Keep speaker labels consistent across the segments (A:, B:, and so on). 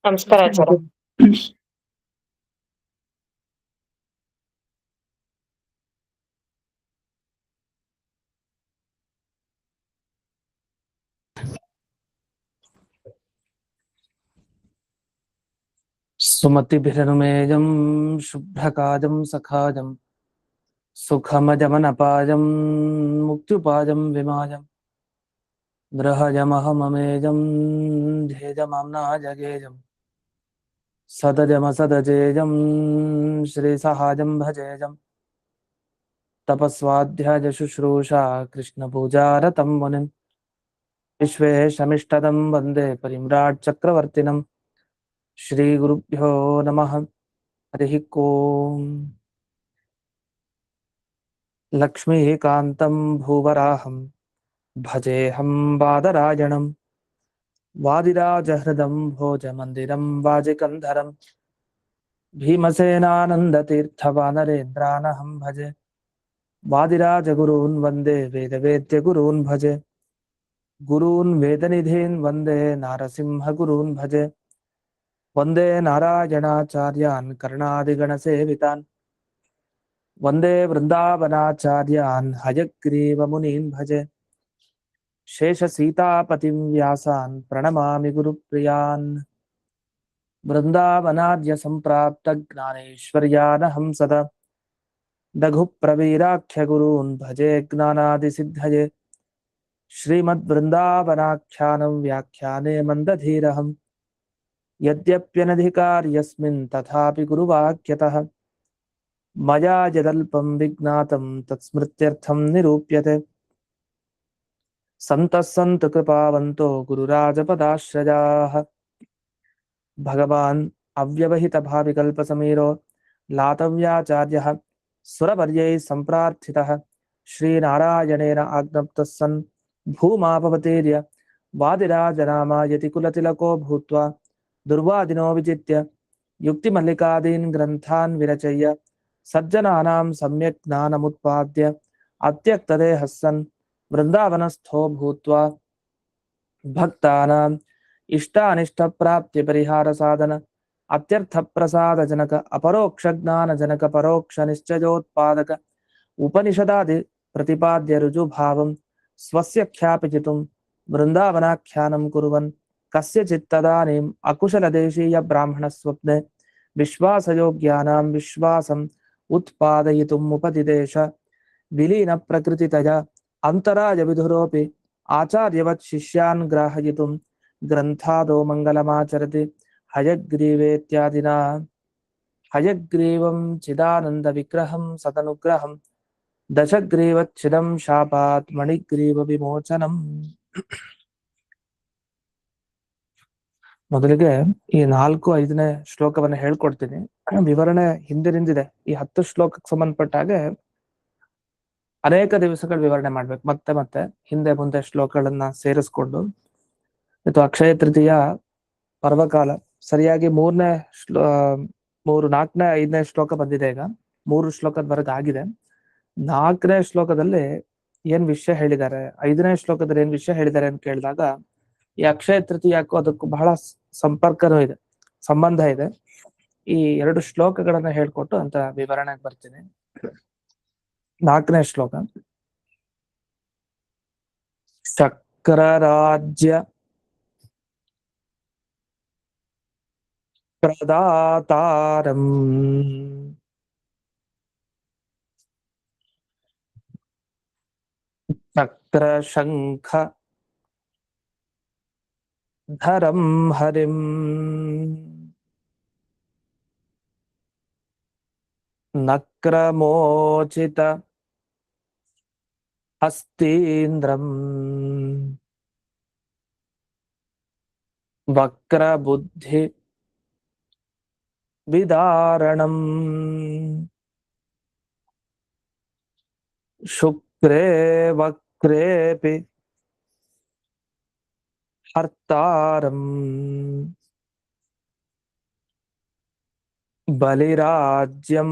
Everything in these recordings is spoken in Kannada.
A: ನಮಸ್ಕಾರ ಆಚಾರ್ಯ.
B: ಸುಮತಿಭಿರನುಮೇಯಂ ಶುಭ್ರಕಾಜಂ ಸಖಾಜಂ ಸುಖಮಜಮನಪಾಜಂ ಮುಕ್ತ್ಯುಪಾಜಂ ವಿಮಾಜಂ ಗೃಹಜಮಹಮಮೇಜಂ ಧ್ಯೇಜಮಾಮ್ನಾಜಗೇಜಂ ಸದಜಮಸದಜೇಜಂ ಶ್ರೀಸಹಾಜಂ ಭಜೇಜಂ ತಪಸ್ವಾಧ್ಯಾಯ ಶುಶ್ರೂಷಾ ಕೃಷ್ಣಪೂಜಾರತಂ ಮುನಿಂ ವಿಶ್ವೇಶಮಿಷ್ಟದಂ ವಂದೇ ಪರಿಮ್ರಾಟ್ ಚಕ್ರವರ್ತಿನಂ ಶ್ರೀಗುರುಭ್ಯೋ ನಮಃ. ಹರಿಃ ಓಂ. ಲಕ್ಷ್ಮೀಕಾಂತಂ ಭೂವರಾಹಂ ಭಜೇಹಂ ಬಾದರಾಯಣಂ ವಾದಿರಾಜಹೃದಂ ಭೋಜಮಂದಿರಂ ವಾಜಿಕಂಧರಂ ಭೀಮಸೇನಾನಂದತೀರ್ಥವಾನರೇಂದ್ರಾನಹಂ ಭಜೆ ವಾದಿರಾಜಗುರೂನ್ ವಂದೇ ವೇದವೇದ್ಯಗುರೂನ್ ಭಜೆ ಗುರೂನ್ ವೇದನಿಧೀನ್ ವಂದೇ ನಾರಸಿಂಹಗುರೂನ್ ಭಜೆ ವಂದೇ ನಾರಾಯಣಾಚಾರ್ಯಾನ್ ಕರ್ಣಾದಿಗಣಸೇವಿತಾನ್ ವಂದೇ ವೃಂದಾವನಾಚಾರ್ಯಾನ್ ಹಯಗ್ರೀವಮುನೀನ್ ಭಜೆ ಶೇಷಸೀತಾಪತಿಂ ವ್ಯಾಸಾನ್ ಪ್ರಣಮಾಮಿ ಗುರುಪ್ರಿಯಾನ್ ವೃಂದಾವನಾದ್ಯ ಸಂಪ್ರಾಪ್ತ ಜ್ಞಾನೇಶ್ವರ್ಯಾನಹಂ ಸದಾ ಲಘುಪ್ರವೀರಾಖ್ಯ ಗುರೂನ್ ಭಜೆ ಜ್ಞಾನಾದಿಸಿದ್ಧಯೇ ಶ್ರೀಮದ್ವೃಂದಾವನಾಖ್ಯಾನಂ ವ್ಯಾಖ್ಯಾನೆ ಮಂದಧೀರಹಂ ಯದ್ಯಪ್ಯನಧಿಕಾರ್ಯಸ್ಮಿನ್ ತಥಾಪಿ ಗುರುವಾಕ್ಯತಃ ಮಯಾ ಯದಲ್ಪಂ ವಿಜ್ಞಾತಂ ತತ್ಸ್ಮೃತ್ಯರ್ಥಂ ನಿರೂಪ್ಯತೆ. ಸಂತಃ ಸಂತು ಕೃಪಾವಂತೋ ಗುರುರಾಜಪದಾಶ್ರಯಾಃ ಭಗವಾನ್ ಅವ್ಯವಹಿತ ಭಾವಿಕಲ್ಪಸಮೀರೋ ಲಾತವ್ಯಾಚಾರ್ಯಃ ಸುರವರ್ಯೈಃ ಸಂಪ್ರಾರ್ಥಿತಃ ಶ್ರೀನಾರಾಯಣೇನ ಆಜ್ಞಪ್ತಃ ಸನ್ ಭೂಮಾಪವತೀರ್ಯ ವಾದಿರಾಜನಾಮ ಯತಿಕುಲತಿಲಕೋ ಭೂತ್ವಾ ದುರ್ವಾದಿನೋ ವಿಜಿತ್ಯ ಯುಕ್ತಿಮಲ್ಲಿಕಾದೀನ್ ಗ್ರಂಥಾನ್ ವಿರಚಯ್ಯ ಸಜ್ಜನಾನಾಂ ಸಮ್ಯಕ್ ಜ್ಞಾನಮುತ್ಪಾದ್ಯ ಅತ್ಯಕ್ತದೇಹಃ ಸನ್ ವೃಂದಾವನಸ್ಥೋ ಭೂತ್ವಾ ಭಕ್ತಾನಾಂ ಇಷ್ಟಾನಿಷ್ಟ ಪ್ರಾಪ್ತಿ ಪರಿಹಾರ ಸಾಧನ ಅತ್ಯರ್ಥ ಪ್ರಸಾದ ಜನಕ ಅಪರೋಕ್ಷ ಜ್ಞಾನ ಜನಕ ಪರೋಕ್ಷ ನಿಶ್ಚಯೋತ್ಪಾದಕ ಉಪನಿಷದಾದಿ ಪ್ರತಿಪಾದ್ಯ ರುಜುಭಾವಂ ಸ್ವಸ್ಯ ಖ್ಯಾಪಿಚಿತುಂ ವೃಂದಾವನಾಖ್ಯಾನಂ ಕುರುವನ್ ಕಸ್ಯಚಿತ್ ತದಾನೀಂ ಅಕುಶಲ ದೇಶೀಯ ಬ್ರಾಹ್ಮಣ ಸ್ವಪ್ನೆ ವಿಶ್ವಾಸಯೋಗ್ಯಾನಾಂ ವಿಶ್ವಾಸಂ ಉತ್ಪಾದಯಿತುಂ ಉಪದಿದೇಶ ವಿಲೀನ ಪ್ರಕೃತಿತಯ ಅಂತರಾಯ ವಿಧುರೋಪಿ ಆಚಾರ್ಯವತ್ ಶಿಷ್ಯಾನ್ ಗ್ರಾಹಯಿತುಂ ಗ್ರಂಥಾದೋ ಮಂಗಲಮಾಚರತಿ ಹಯಗ್ರೀವೇತ್ಯಾದಿನಾ ಹಯಗ್ರೀವಂ ಚಿದಾನಂದ ವಿಗ್ರಹಂ ಸದನುಗ್ರಹಂ ದಶಗ್ರೀವಚ್ಛಿದಂ ಶಾಪಾತ್ ಮಣಿಗ್ರೀವ ವಿಮೋಚನಂ. ಮೊದಲಿಗೆ ಈ 4-5ನೇ ಶ್ಲೋಕವನ್ನು ಹೇಳ್ಕೊಡ್ತೀನಿ. ವಿವರಣೆ ಹಿಂದಿನಿಂದಿದೆ. ಈ 10 ಶ್ಲೋಕಕ್ಕೆ ಸಂಬಂಧಪಟ್ಟ ಹಾಗೆ ಅನೇಕ ದಿವಸಗಳು ವಿವರಣೆ ಮಾಡ್ಬೇಕು. ಮತ್ತೆ ಮತ್ತೆ ಹಿಂದೆ ಮುಂದೆ ಶ್ಲೋಕಗಳನ್ನ ಸೇರಿಸ್ಕೊಂಡು ಇದು ಅಕ್ಷಯ ತೃತೀಯ ಪರ್ವಕಾಲ ಸರಿಯಾಗಿ 4ನೇ 4ನೇ 5ನೇ ಶ್ಲೋಕ ಬಂದಿದೆ. ಈಗ 3 ಶ್ಲೋಕದವರೆಗೆ ಆಗಿದೆ. 4ನೇ ಶ್ಲೋಕದಲ್ಲಿ ಏನ್ ವಿಷಯ ಹೇಳಿದ್ದಾರೆ, 5ನೇ ಶ್ಲೋಕದಲ್ಲಿ ಏನ್ ವಿಷಯ ಹೇಳಿದ್ದಾರೆ ಅಂತ ಕೇಳಿದಾಗ ಈ ಅಕ್ಷಯ ತೃತೀಯಕ್ಕೂ ಅದಕ್ಕೂ ಬಹಳ ಸಂಪರ್ಕನೂ ಇದೆ, ಸಂಬಂಧ ಇದೆ. ಈ 2 ಶ್ಲೋಕಗಳನ್ನ ಹೇಳ್ಕೊಟ್ಟು ಅಂತ ವಿವರಣೆಗೆ ಬರ್ತೀನಿ. 4ನೇ ಶ್ಲೋಕ. ಚಕ್ರರಾಜ್ಯ ಪ್ರದಾತಾರಂ ಚಕ್ರ ಶಂಖ ಧರಂ ಹರಿಂ ನಕ್ರಮೋಚಿತ ಹಸ್ತೀಂದ್ರಂ ವಕ್ರಬುದ್ಧಿ ವಿದಾರಣಂ ಶುಕ್ರೇ ವಕ್ರೇಪಿ ಹರ್ತಾರಂ ಬಲಿರಾಜ್ಯಂ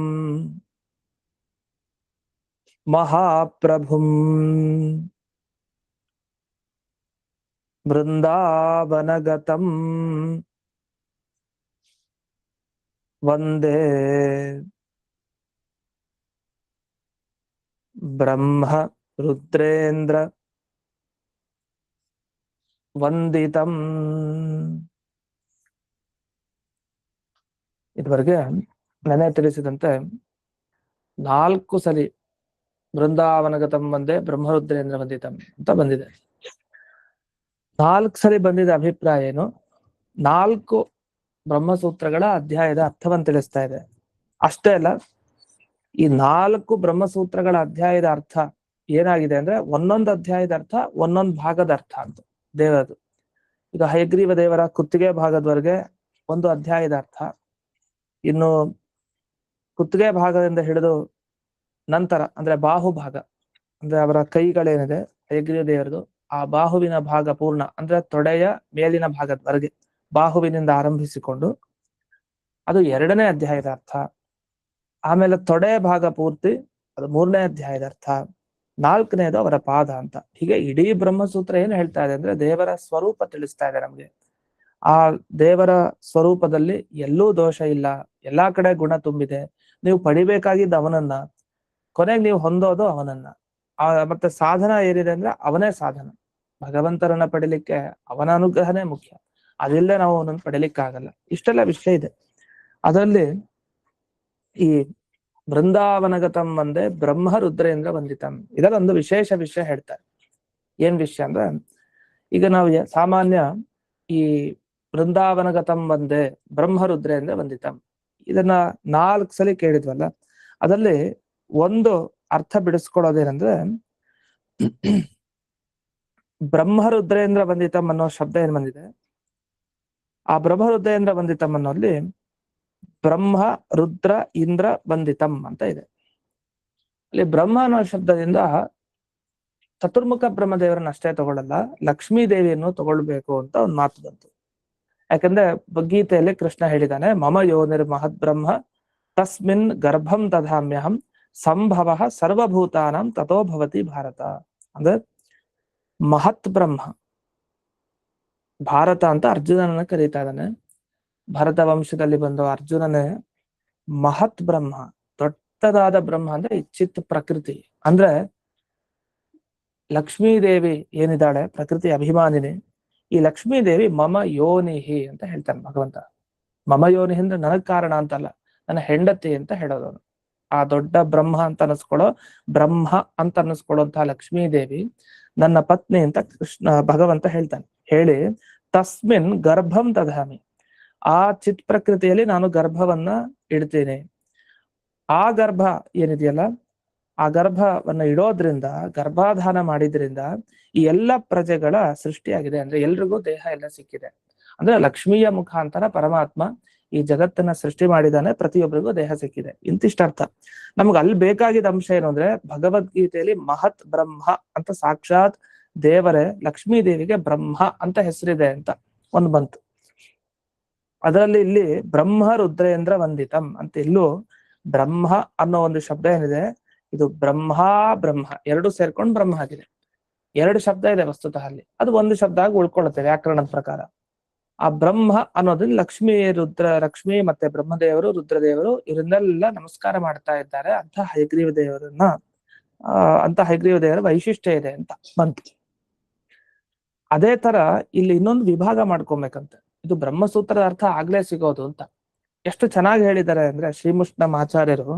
B: ಮಹಾಪ್ರಭುಂ ವೃಂದಾವನಗತಂ ವಂದೇ ಬ್ರಹ್ಮ ರುದ್ರೇಂದ್ರ ವಂದಿತಂ. ಇದುವರೆಗೆ ನೆನೆ ತಿಳಿಸಿದಂತೆ 4 ಸಲಿ ಬೃಂದಾವನಗತಂ ವಂದೇ ಬ್ರಹ್ಮರುದ್ರೇಂದ್ರ ವಂದಿತಂ ಅಂತ ಬಂದಿದೆ. 4 ಸಲಿ ಬಂದಿದೆ ಅಭಿಪ್ರಾಯ ಏನು? 4 ಬ್ರಹ್ಮಸೂತ್ರಗಳ ಅಧ್ಯಾಯದ ಅರ್ಥವನ್ನು ತಿಳಿಸ್ತಾ ಇದೆ. ಅಷ್ಟೇ ಅಲ್ಲ, ಈ 4 ಬ್ರಹ್ಮಸೂತ್ರಗಳ ಅಧ್ಯಾಯದ ಅರ್ಥ ಏನಾಗಿದೆ ಅಂದ್ರೆ ಒಂದೊಂದು ಅಧ್ಯಾಯದ ಅರ್ಥ ಒಂದೊಂದು ಭಾಗದ ಅರ್ಥ ಅಂತ ದೇವರದು. ಈಗ ಹಯಗ್ರೀವ ದೇವರ ಕುತ್ತಿಗೆ ಭಾಗದವರೆಗೆ ಒಂದು ಅಧ್ಯಾಯದ ಅರ್ಥ, ಇನ್ನು ಕುತ್ತಿಗೆ ಭಾಗದಿಂದ ಹಿಡಿದು ನಂತರ ಅಂದ್ರೆ ಬಾಹು ಭಾಗ ಅಂದ್ರೆ ಅವರ ಕೈಗಳೇನಿದೆ ಹಯಗ್ರೀವ ದೇವರದು, ಆ ಬಾಹುವಿನ ಭಾಗ ಪೂರ್ಣ ಅಂದ್ರೆ ತೊಡೆಯ ಮೇಲಿನ ಭಾಗದವರೆಗೆ ಬಾಹುವಿನಿಂದ ಆರಂಭಿಸಿಕೊಂಡು ಅದು 2ನೇ ಅಧ್ಯಾಯದ ಅರ್ಥ. ಆಮೇಲೆ ತೊಡೆ ಭಾಗ ಪೂರ್ತಿ ಅದು 3ನೇ ಅಧ್ಯಾಯದ ಅರ್ಥ. 4ನೇದು ಅವರ ಪಾದ ಅಂತ. ಹೀಗೆ ಇಡೀ ಬ್ರಹ್ಮಸೂತ್ರ ಏನು ಹೇಳ್ತಾ ಇದೆ ಅಂದ್ರೆ ದೇವರ ಸ್ವರೂಪ ತಿಳಿಸ್ತಾ ಇದೆ ನಮ್ಗೆ. ಆ ದೇವರ ಸ್ವರೂಪದಲ್ಲಿ ಎಲ್ಲೂ ದೋಷ ಇಲ್ಲ, ಎಲ್ಲಾ ಕಡೆ ಗುಣ ತುಂಬಿದೆ. ನೀವು ಪಡಿಬೇಕಾಗಿದ್ದ ಅವನನ್ನ, ಕೊನೆಗೆ ನೀವು ಹೊಂದೋದು ಅವನನ್ನ. ಮತ್ತೆ ಸಾಧನ ಏನಿದೆ ಅಂದ್ರೆ ಅವನೇ ಸಾಧನ. ಭಗವಂತರನ್ನ ಪಡಿಲಿಕ್ಕೆ ಅವನ ಅನುಗ್ರಹನೇ ಮುಖ್ಯ. ಅದಿಲ್ಲದೆ ನಾವು ಅವನನ್ನು ಪಡಿಲಿಕ್ಕಾಗಲ್ಲ. ಇಷ್ಟೆಲ್ಲ ವಿಷಯ ಇದೆ. ಅದರಲ್ಲಿ ಈ ಬೃಂದಾವನಗತಂ ವಂದೇ ಬ್ರಹ್ಮ ರುದ್ರೇಂದ್ರ ವಂದಿತಂ, ಇದರೊಂದು ವಿಶೇಷ ವಿಷಯ ಹೇಳ್ತಾರೆ. ಏನ್ ವಿಷಯ ಅಂದ್ರೆ, ಈಗ ನಾವು ಸಾಮಾನ್ಯ ಈ ಬೃಂದಾವನಗತಂ ವಂದೇ ಬ್ರಹ್ಮ ರುದ್ರೇಂದ್ರ ವಂದಿತಂ ಇದನ್ನ 4 ಸಲಿ ಕೇಳಿದ್ವಲ್ಲ, ಅದರಲ್ಲಿ ಒಂದು ಅರ್ಥ ಬಿಡಿಸ್ಕೊಳ್ಳೋದೇನಂದ್ರೆ ಬ್ರಹ್ಮ ರುದ್ರೇಂದ್ರ ವಂದಿತಂ ಅನ್ನೋ ಶಬ್ದ ಏನ್ ಬಂದಿದೆ, ಆ ಬ್ರಹ್ಮ ರುದ್ರೇಂದ್ರ ವಂದಿತಂ ಅನ್ನೋಲ್ಲಿ ಬ್ರಹ್ಮ ರುದ್ರ ಇಂದ್ರ ವಂದಿತಂ ಅಂತ ಇದೆ. ಅಲ್ಲಿ ಬ್ರಹ್ಮ ಅನ್ನೋ ಶಬ್ದದಿಂದ ಚತುರ್ಮುಖ ಬ್ರಹ್ಮದೇವರನ್ನ ಅಷ್ಟೇ ತಗೊಳ್ಳಲ್ಲ, ಲಕ್ಷ್ಮೀ ದೇವಿಯನ್ನು ತಗೊಳ್ಬೇಕು ಅಂತ ಒಂದು ಮಾತು ಬಂತು. ಯಾಕಂದ್ರೆ ಗೀತೆಯಲ್ಲಿ ಕೃಷ್ಣ ಹೇಳಿದಾನೆ, ಮಮ ಯೋನಿರ್ ಮಹದ್ ಬ್ರಹ್ಮ ತಸ್ಮಿನ್ ಗರ್ಭಂ ದಧಾಮ್ಯಹಂ ಸಂಭವ ಸರ್ವಭೂತಾನಾಂ ತಥೋ ಭವತಿ ಭಾರತ. ಅಂದ್ರೆ ಮಹತ್ ಬ್ರಹ್ಮ ಭಾರತ ಅಂತ ಅರ್ಜುನನನ್ನ ಕರೀತಾ ಇದ್ದಾನೆ. ಭರತ ವಂಶದಲ್ಲಿ ಬಂದ ಅರ್ಜುನನೇ ಮಹತ್ ಬ್ರಹ್ಮ, ದೊಡ್ಡದಾದ ಬ್ರಹ್ಮ ಅಂದ್ರೆ ಚಿತ್ ಪ್ರಕೃತಿ. ಅಂದ್ರೆ ಲಕ್ಷ್ಮೀ ದೇವಿ ಏನಿದ್ದಾಳೆ ಪ್ರಕೃತಿ ಅಭಿಮಾನಿನಿ, ಈ ಲಕ್ಷ್ಮೀ ದೇವಿ ಮಮ ಯೋನಿಹಿ ಅಂತ ಹೇಳ್ತಾನೆ ಭಗವಂತ. ಮಮ ಯೋನಿಹಿ ಅಂದ್ರೆ ನನಗ್ ಕಾರಣ ಅಂತಲ್ಲ, ನನ್ನ ಹೆಂಡತಿ ಅಂತ ಹೇಳೋದವನು. ಆ ದೊಡ್ಡ ಬ್ರಹ್ಮ ಅಂತ ಅನ್ನಿಸ್ಕೊಳ್ಳೋ, ಬ್ರಹ್ಮ ಅಂತ ಅನ್ನಿಸ್ಕೊಳ್ಳುವಂತಹ ಲಕ್ಷ್ಮೀ ದೇವಿ ನನ್ನ ಪತ್ನಿ ಅಂತ ಕೃಷ್ಣ ಭಗವಂತ ಹೇಳ್ತಾನೆ. ಹೇಳಿ ತಸ್ಮಿನ್ ಗರ್ಭಂ ದಧಾಮಿ, ಆ ಚಿತ್ ಪ್ರಕೃತಿಯಲ್ಲಿ ನಾನು ಗರ್ಭವನ್ನ ಇಡ್ತೇನೆ. ಆ ಗರ್ಭ ಏನಿದೆಯಲ್ಲ, ಆ ಗರ್ಭವನ್ನ ಇಡೋದ್ರಿಂದ, ಗರ್ಭಾಧಾನ ಮಾಡಿದ್ರಿಂದ ಈ ಎಲ್ಲ ಪ್ರಜೆಗಳ ಸೃಷ್ಟಿಯಾಗಿದೆ. ಅಂದ್ರೆ ಎಲ್ರಿಗೂ ದೇಹ ಎಲ್ಲ ಸಿಕ್ಕಿದೆ. ಅಂದ್ರೆ ಲಕ್ಷ್ಮಿಯ ಮುಖಾಂತರ ಪರಮಾತ್ಮ ಈ ಜಗತ್ತನ್ನ ಸೃಷ್ಟಿ ಮಾಡಿದಾನೆ, ಪ್ರತಿಯೊಬ್ಬರಿಗೂ ದೇಹ ಸಿಕ್ಕಿದೆ. ಇಂತಿಷ್ಟರ್ಥ. ನಮ್ಗೆ ಅಲ್ಲಿ ಬೇಕಾಗಿದ್ದ ಅಂಶ ಏನು ಅಂದ್ರೆ, ಭಗವದ್ಗೀತೆಯಲ್ಲಿ ಮಹತ್ ಬ್ರಹ್ಮ ಅಂತ ಸಾಕ್ಷಾತ್ ದೇವರೇ ಲಕ್ಷ್ಮೀ ದೇವಿಗೆ ಬ್ರಹ್ಮ ಅಂತ ಹೆಸರಿದೆ ಅಂತ ಒಂದು ಬಂತು. ಅದರಲ್ಲಿ ಇಲ್ಲಿ ಬ್ರಹ್ಮ ರುದ್ರೇಂದ್ರ ವಂದಿತಂ ಅಂತ ಇಲ್ಲೂ ಬ್ರಹ್ಮ ಅನ್ನೋ ಒಂದು ಶಬ್ದ ಏನಿದೆ, ಇದು ಬ್ರಹ್ಮ ಬ್ರಹ್ಮ ಎರಡು ಸೇರ್ಕೊಂಡು ಬ್ರಹ್ಮ ಆಗಿದೆ. 2 ಶಬ್ದ ಇದೆ ವಸ್ತುತಃ ಅಲ್ಲಿ, ಅದು ಒಂದು ಶಬ್ದ ಆಗಿ ಉಳ್ಕೊಳ್ಳುತ್ತೆ ವ್ಯಾಕರಣದ ಪ್ರಕಾರ. ಆ ಬ್ರಹ್ಮ ಅನ್ನೋದ್ರಲ್ಲಿ ಲಕ್ಷ್ಮಿ ಮತ್ತೆ ಬ್ರಹ್ಮದೇವರು ರುದ್ರದೇವರು ಇವರನ್ನೆಲ್ಲ ನಮಸ್ಕಾರ ಮಾಡ್ತಾ ಇದ್ದಾರೆ ಅಂತ ಹಯಗ್ರೀವ ದೇವರನ್ನ ಅಂತ ಹಯಗ್ರೀವ ದೇವರ ವೈಶಿಷ್ಟ್ಯ ಇದೆ ಅಂತ ಬಂತು. ಅದೇ ತರ ಇಲ್ಲಿ ಇನ್ನೊಂದು ವಿಭಾಗ ಮಾಡ್ಕೊಬೇಕಂತೆ. ಇದು ಬ್ರಹ್ಮಸೂತ್ರದ ಅರ್ಥ ಆಗ್ಲೇ ಸಿಗೋದು ಅಂತ ಎಷ್ಟು ಚೆನ್ನಾಗಿ ಹೇಳಿದ್ದಾರೆ ಅಂದ್ರೆ ಶ್ರೀಮುಷ್ಣ ಆಚಾರ್ಯರು,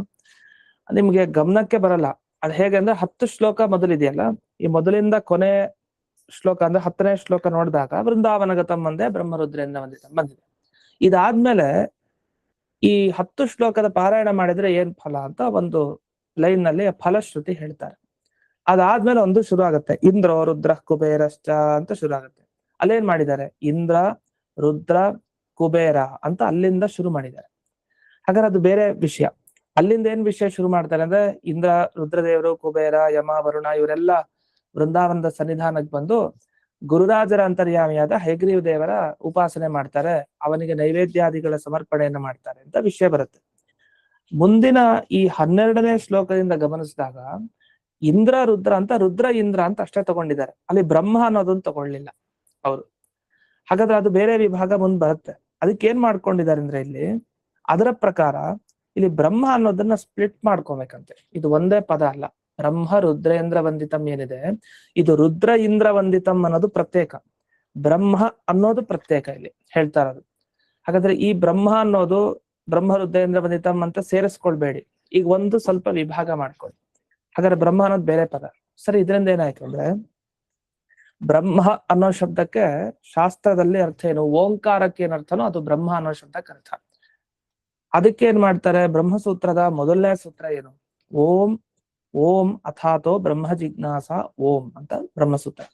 B: ನಿಮ್ಗೆ ಗಮನಕ್ಕೆ ಬರಲ್ಲ. ಅದು ಹೇಗೆ ಅಂದ್ರೆ 10 ಶ್ಲೋಕ ಮೊದಲಿದೆಯಲ್ಲ, ಈ ಮೊದಲಿಂದ ಕೊನೆ ಶ್ಲೋಕ ಅಂದ್ರೆ 10ನೇ ಶ್ಲೋಕ ನೋಡಿದಾಗ ಬೃಂದಾವನಗತಂ ವಂದೇ ಬ್ರಹ್ಮರುದ್ರೇಂದ್ರ ವಂದಿತಂ ಬಂದಿದೆ. ಇದಾದ್ಮೇಲೆ ಈ 10 ಶ್ಲೋಕದ ಪಾರಾಯಣ ಮಾಡಿದ್ರೆ ಏನ್ ಫಲ ಅಂತ ಒಂದು ಲೈನ್ ನಲ್ಲಿ ಫಲಶ್ರುತಿ ಹೇಳ್ತಾರೆ. ಅದಾದ್ಮೇಲೆ ಒಂದು ಶುರು ಆಗುತ್ತೆ, ಇಂದ್ರ ರುದ್ರ ಕುಬೇರಶ್ಚ ಅಂತ ಶುರು ಆಗುತ್ತೆ. ಅಲ್ಲೇನ್ ಮಾಡಿದ್ದಾರೆ, ಇಂದ್ರ ರುದ್ರ ಕುಬೇರ ಅಂತ ಅಲ್ಲಿಂದ ಶುರು ಮಾಡಿದ್ದಾರೆ. ಹಾಗಾದ್ರೆ ಅದು ಬೇರೆ ವಿಷಯ. ಅಲ್ಲಿಂದ ಏನ್ ವಿಷಯ ಶುರು ಮಾಡ್ತಾರೆ ಅಂದ್ರೆ, ಇಂದ್ರ ರುದ್ರದೇವರು ಕುಬೇರ ಯಮ ವರುಣ ಇವರೆಲ್ಲ ವೃಂದಾವನದ ಸನ್ನಿಧಾನಕ್ಕೆ ಬಂದು ಗುರುರಾಜರ ಅಂತರ್ಯಾಮಿಯಾದ ಹಯಗ್ರೀವ ದೇವರ ಉಪಾಸನೆ ಮಾಡ್ತಾರೆ, ಅವನಿಗೆ ನೈವೇದ್ಯಾದಿಗಳ ಸಮರ್ಪಣೆಯನ್ನು ಮಾಡ್ತಾರೆ ಅಂತ ವಿಷಯ ಬರುತ್ತೆ. ಮುಂದಿನ ಈ 12ನೇ ಶ್ಲೋಕದಿಂದ ಗಮನಿಸಿದಾಗ ಇಂದ್ರ ರುದ್ರ ಅಂತ ರುದ್ರ ಇಂದ್ರ ಅಂತ ಅಷ್ಟೇ ತಗೊಂಡಿದ್ದಾರೆ, ಅಲ್ಲಿ ಬ್ರಹ್ಮ ಅನ್ನೋದನ್ನ ತಗೊಳ್ಳಿಲ್ಲ ಅವರು. ಹಾಗಾದ್ರೆ ಅದು ಬೇರೆ ವಿಭಾಗ ಮುಂದ್ ಬರುತ್ತೆ. ಅದಕ್ಕೆ ಏನ್ ಮಾಡ್ಕೊಂಡಿದ್ದಾರೆ ಅಂದ್ರೆ ಇಲ್ಲಿ ಅದರ ಪ್ರಕಾರ ಇಲ್ಲಿ ಬ್ರಹ್ಮ ಅನ್ನೋದನ್ನ ಸ್ಪ್ಲಿಟ್ ಮಾಡ್ಕೋಬೇಕಂತೆ. ಇದು ಒಂದೇ ಪದ ಅಲ್ಲ. ಬ್ರಹ್ಮ ರುದ್ರೇಂದ್ರ ವಂದಿತಂ ಏನಿದೆ, ಇದು ರುದ್ರ ಇಂದ್ರ ವಂದಿತಂ ಅನ್ನೋದು ಪ್ರತ್ಯೇಕ, ಬ್ರಹ್ಮ ಅನ್ನೋದು ಪ್ರತ್ಯೇಕ ಇಲ್ಲಿ ಹೇಳ್ತಾ ಇರೋದು. ಹಾಗಾದ್ರೆ ಈ ಬ್ರಹ್ಮ ಅನ್ನೋದು ಬ್ರಹ್ಮ ರುದ್ರೇಂದ್ರ ವಂದಿತಂ ಅಂತ ಸೇರಿಸ್ಕೊಳ್ಬೇಡಿ, ಈಗ ಒಂದು ಸ್ವಲ್ಪ ವಿಭಾಗ ಮಾಡ್ಕೊಳ್ಳಿ. ಹಾಗಾದ್ರೆ ಬ್ರಹ್ಮ ಅನ್ನೋದು ಬೇರೆ ಪದ. ಸರಿ, ಇದರಿಂದ ಏನಾಯ್ತು ಅಂದ್ರೆ ಬ್ರಹ್ಮ ಅನ್ನೋ ಶಬ್ದಕ್ಕೆ ಶಾಸ್ತ್ರದಲ್ಲಿ ಅರ್ಥ ಏನು, ಓಂಕಾರಕ್ಕೆ ಏನರ್ಥನೋ ಅದು ಬ್ರಹ್ಮ ಅನ್ನೋ ಶಬ್ದಕ್ಕೆ ಅರ್ಥ. ಅದಕ್ಕೆ ಏನ್ ಮಾಡ್ತಾರೆ, ಬ್ರಹ್ಮಸೂತ್ರದ ಮೊದಲನೇ ಸೂತ್ರ ಏನು, ಓಂ ಓಂ ಅಥಾತೋ ಬ್ರಹ್ಮ ಜಿಜ್ಞಾಸ ಓಂ ಅಂತ ಬ್ರಹ್ಮಸೂತ್ರ.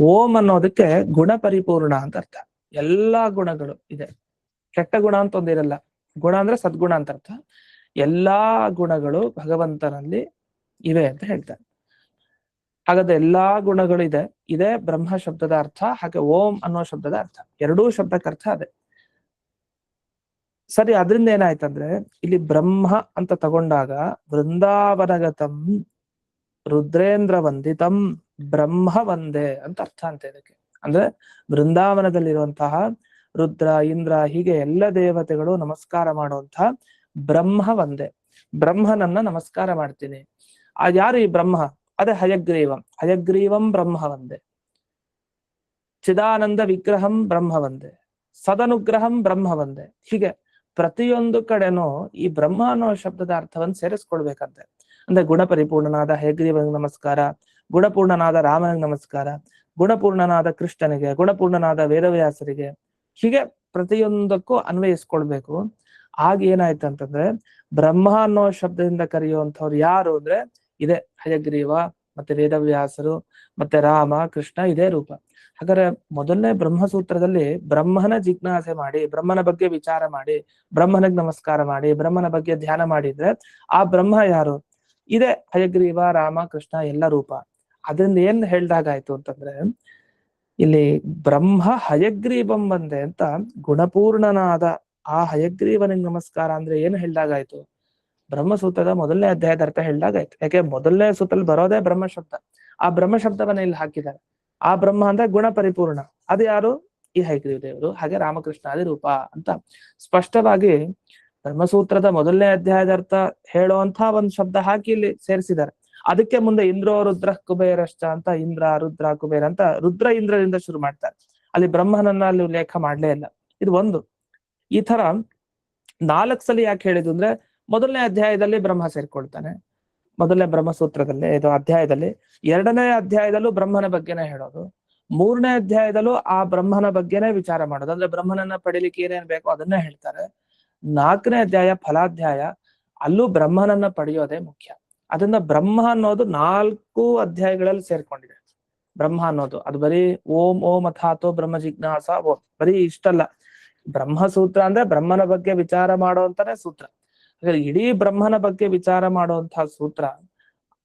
B: ಓಂ ಅನ್ನೋದಕ್ಕೆ ಗುಣ ಪರಿಪೂರ್ಣ ಅಂತ ಅರ್ಥ. ಎಲ್ಲಾ ಗುಣಗಳು ಇದೆ, ಕೆಟ್ಟ ಗುಣ ಅಂತ ಒಂದಿರಲ್ಲ. ಗುಣ ಅಂದ್ರೆ ಸದ್ಗುಣ ಅಂತ ಅರ್ಥ. ಎಲ್ಲಾ ಗುಣಗಳು ಭಗವಂತನಲ್ಲಿ ಇವೆ ಅಂತ ಹೇಳ್ತಾರೆ. ಹಾಗಾದ್ರೆ ಎಲ್ಲಾ ಗುಣಗಳು ಇದೆ, ಇದೇ ಬ್ರಹ್ಮ ಶಬ್ದದ ಅರ್ಥ. ಹಾಗೆ ಓಂ ಅನ್ನೋ ಶಬ್ದದ ಅರ್ಥ, ಎರಡೂ ಶಬ್ದಕ್ಕೆ ಅರ್ಥ ಅದೇ. ಸರಿ, ಅದರಿಂದ ಏನಾಯ್ತಂದ್ರೆ ಇಲ್ಲಿ ಬ್ರಹ್ಮ ಅಂತ ತಗೊಂಡಾಗ ವೃಂದಾವನಗತಂ ರುದ್ರೇಂದ್ರ ವಂದಿತಂ ಬ್ರಹ್ಮ ವಂದೇ ಅಂತ ಅರ್ಥ ಅಂತ ಇದಕ್ಕೆ. ಅಂದ್ರೆ ವೃಂದಾವನದಲ್ಲಿರುವಂತಹ ರುದ್ರ ಇಂದ್ರ ಹೀಗೆ ಎಲ್ಲ ದೇವತೆಗಳು ನಮಸ್ಕಾರ ಮಾಡುವಂತಹ ಬ್ರಹ್ಮ ವಂದೇ, ಬ್ರಹ್ಮನನ್ನ ನಮಸ್ಕಾರ ಮಾಡ್ತೀನಿ. ಆ ಯಾರು ಈ ಬ್ರಹ್ಮ, ಅದೇ ಹಯಗ್ರೀವಂ, ಹಯಗ್ರೀವಂ ಬ್ರಹ್ಮ ವಂದೇ, ಚಿದಾನಂದ ವಿಗ್ರಹಂ ಬ್ರಹ್ಮ ವಂದೇ, ಸದನುಗ್ರಹಂ ಬ್ರಹ್ಮ ವಂದೇ. ಹೀಗೆ ಪ್ರತಿಯೊಂದು ಕಡೆನೂ ಈ ಬ್ರಹ್ಮ ಅನ್ನೋ ಶಬ್ದದ ಅರ್ಥವನ್ನು ಸೇರಿಸ್ಕೊಳ್ಬೇಕಂತೆ. ಅಂದ್ರೆ ಗುಣಪರಿಪೂರ್ಣನಾದ ಹಯಗ್ರೀವನಿಗೆ ನಮಸ್ಕಾರ, ಗುಣಪೂರ್ಣನಾದ ರಾಮನಿಗೆ ನಮಸ್ಕಾರ, ಗುಣಪೂರ್ಣನಾದ ಕೃಷ್ಣನಿಗೆ, ಗುಣಪೂರ್ಣನಾದ ವೇದವ್ಯಾಸರಿಗೆ, ಹೀಗೆ ಪ್ರತಿಯೊಂದಕ್ಕೂ ಅನ್ವಯಿಸ್ಕೊಳ್ಬೇಕು. ಆಗ ಏನಾಯ್ತಂತಂದ್ರೆ ಬ್ರಹ್ಮ ಅನ್ನೋ ಶಬ್ದದಿಂದ ಕರೆಯುವಂಥವ್ರು ಯಾರು ಅಂದ್ರೆ ಇದೇ ಹಯಗ್ರೀವ, ಮತ್ತೆ ವೇದವ್ಯಾಸರು, ಮತ್ತೆ ರಾಮ ಕೃಷ್ಣ, ಇದೇ ರೂಪ. ಹಾಗಾದ್ರೆ ಮೊದಲನೇ ಬ್ರಹ್ಮಸೂತ್ರದಲ್ಲಿ ಬ್ರಹ್ಮನ ಜಿಜ್ಞಾಸೆ ಮಾಡಿ, ಬ್ರಹ್ಮನ ಬಗ್ಗೆ ವಿಚಾರ ಮಾಡಿ, ಬ್ರಹ್ಮನಿಗೆ ನಮಸ್ಕಾರ ಮಾಡಿ, ಬ್ರಹ್ಮನ ಬಗ್ಗೆ ಧ್ಯಾನ ಮಾಡಿದ್ರೆ ಆ ಬ್ರಹ್ಮ ಯಾರು, ಇದೇ ಹಯಗ್ರೀವ ರಾಮ ಕೃಷ್ಣ ಎಲ್ಲ ರೂಪ. ಅದರಿಂದ ಏನ್ ಹೇಳ್ದಾಗಾಯ್ತು ಅಂತಂದ್ರೆ ಇಲ್ಲಿ ಬ್ರಹ್ಮ ಹಯಗ್ರೀವಂ ಬಂದೆ ಅಂತ ಗುಣಪೂರ್ಣನಾದ ಆ ಹಯಗ್ರೀವನಿಗೆ ನಮಸ್ಕಾರ ಅಂದ್ರೆ ಏನು ಹೇಳ್ದಾಗಾಯ್ತು, ಬ್ರಹ್ಮಸೂತ್ರದ ಮೊದಲನೇ ಅಧ್ಯಾಯದ ಅರ್ಥ ಹೇಳ್ದಾಗಾಯ್ತು. ಯಾಕೆ ಮೊದಲನೇ ಸೂತ್ರದಲ್ಲಿ ಬರೋದೇ ಬ್ರಹ್ಮ ಶಬ್ದ, ಆ ಬ್ರಹ್ಮ ಶಬ್ದವನ್ನ ಇಲ್ಲಿ ಹಾಕಿದ್ದಾರೆ. ಆ ಬ್ರಹ್ಮ ಅಂದ್ರೆ ಗುಣ ಪರಿಪೂರ್ಣ, ಅದು ಯಾರು, ಈ ಹಯಗ್ರೀವ ದೇವರು, ಹಾಗೆ ರಾಮಕೃಷ್ಣಾದಿ ರೂಪ ಅಂತ ಸ್ಪಷ್ಟವಾಗಿ ಬ್ರಹ್ಮಸೂತ್ರದ ಮೊದಲನೇ ಅಧ್ಯಾಯದ ಅರ್ಥ ಹೇಳುವಂತ ಒಂದು ಶಬ್ದ ಹಾಕಿ ಇಲ್ಲಿ ಸೇರಿಸಿದ್ದಾರೆ. ಅದಕ್ಕೆ ಮುಂದೆ ಇಂದ್ರೋ ರುದ್ರ ಕುಬೇರಶ್ಚ ಅಂತ ಇಂದ್ರ ರುದ್ರ ಕುಬೇರ ಅಂತ ರುದ್ರ ಇಂದ್ರದಿಂದ ಶುರು ಮಾಡ್ತಾರೆ. ಅಲ್ಲಿ ಬ್ರಹ್ಮನನ್ನ ಅಲ್ಲಿ ಉಲ್ಲೇಖ ಮಾಡ್ಲೇ ಇಲ್ಲ. ಇದು ಒಂದು. ಈ ತರ 4 ಸಲ ಯಾಕೆ ಹೇಳಿದ್ರು ಅಂದ್ರೆ ಮೊದಲನೇ ಅಧ್ಯಾಯದಲ್ಲಿ ಬ್ರಹ್ಮ ಸೇರ್ಕೊಳ್ತಾನೆ, ಮೊದಲನೇ ಬ್ರಹ್ಮಸೂತ್ರದಲ್ಲಿ ಇದು ಅಧ್ಯಾಯದಲ್ಲಿ, 2ನೇ ಅಧ್ಯಾಯದಲ್ಲೂ ಬ್ರಹ್ಮನ ಬಗ್ಗೆನೇ ಹೇಳೋದು, 3ನೇ ಅಧ್ಯಾಯದಲ್ಲೂ ಆ ಬ್ರಹ್ಮನ ಬಗ್ಗೆನೇ ವಿಚಾರ ಮಾಡೋದು. ಅಂದ್ರೆ ಬ್ರಹ್ಮನನ್ನ ಪಡಿಲಿಕ್ಕೆ ಏನೇನ್ ಬೇಕೋ ಅದನ್ನೇ ಹೇಳ್ತಾರೆ. 4ನೇ ಅಧ್ಯಾಯ ಫಲಾಧ್ಯಾಯ, ಅಲ್ಲೂ ಬ್ರಹ್ಮನನ್ನ ಪಡೆಯೋದೇ ಮುಖ್ಯ. ಅದರಿಂದ ಬ್ರಹ್ಮ ಅನ್ನೋದು 4 ಅಧ್ಯಾಯಗಳಲ್ಲಿ ಸೇರ್ಕೊಂಡಿದೆ. ಬ್ರಹ್ಮ ಅನ್ನೋದು ಅದು ಬರೀ ಓಂ ಓಂ ಅಥಾತೋ ಬ್ರಹ್ಮ ಜಿಜ್ಞಾಸ ಓಂ ಬರೀ ಇಷ್ಟಲ್ಲ. ಬ್ರಹ್ಮಸೂತ್ರ ಅಂದ್ರೆ ಬ್ರಹ್ಮನ ಬಗ್ಗೆ ವಿಚಾರ ಮಾಡುವಂತಾನೆ ಸೂತ್ರ. ಹಾಗಾದ್ರೆ ಇಡೀ ಬ್ರಹ್ಮನ ಬಗ್ಗೆ ವಿಚಾರ ಮಾಡುವಂತಹ ಸೂತ್ರ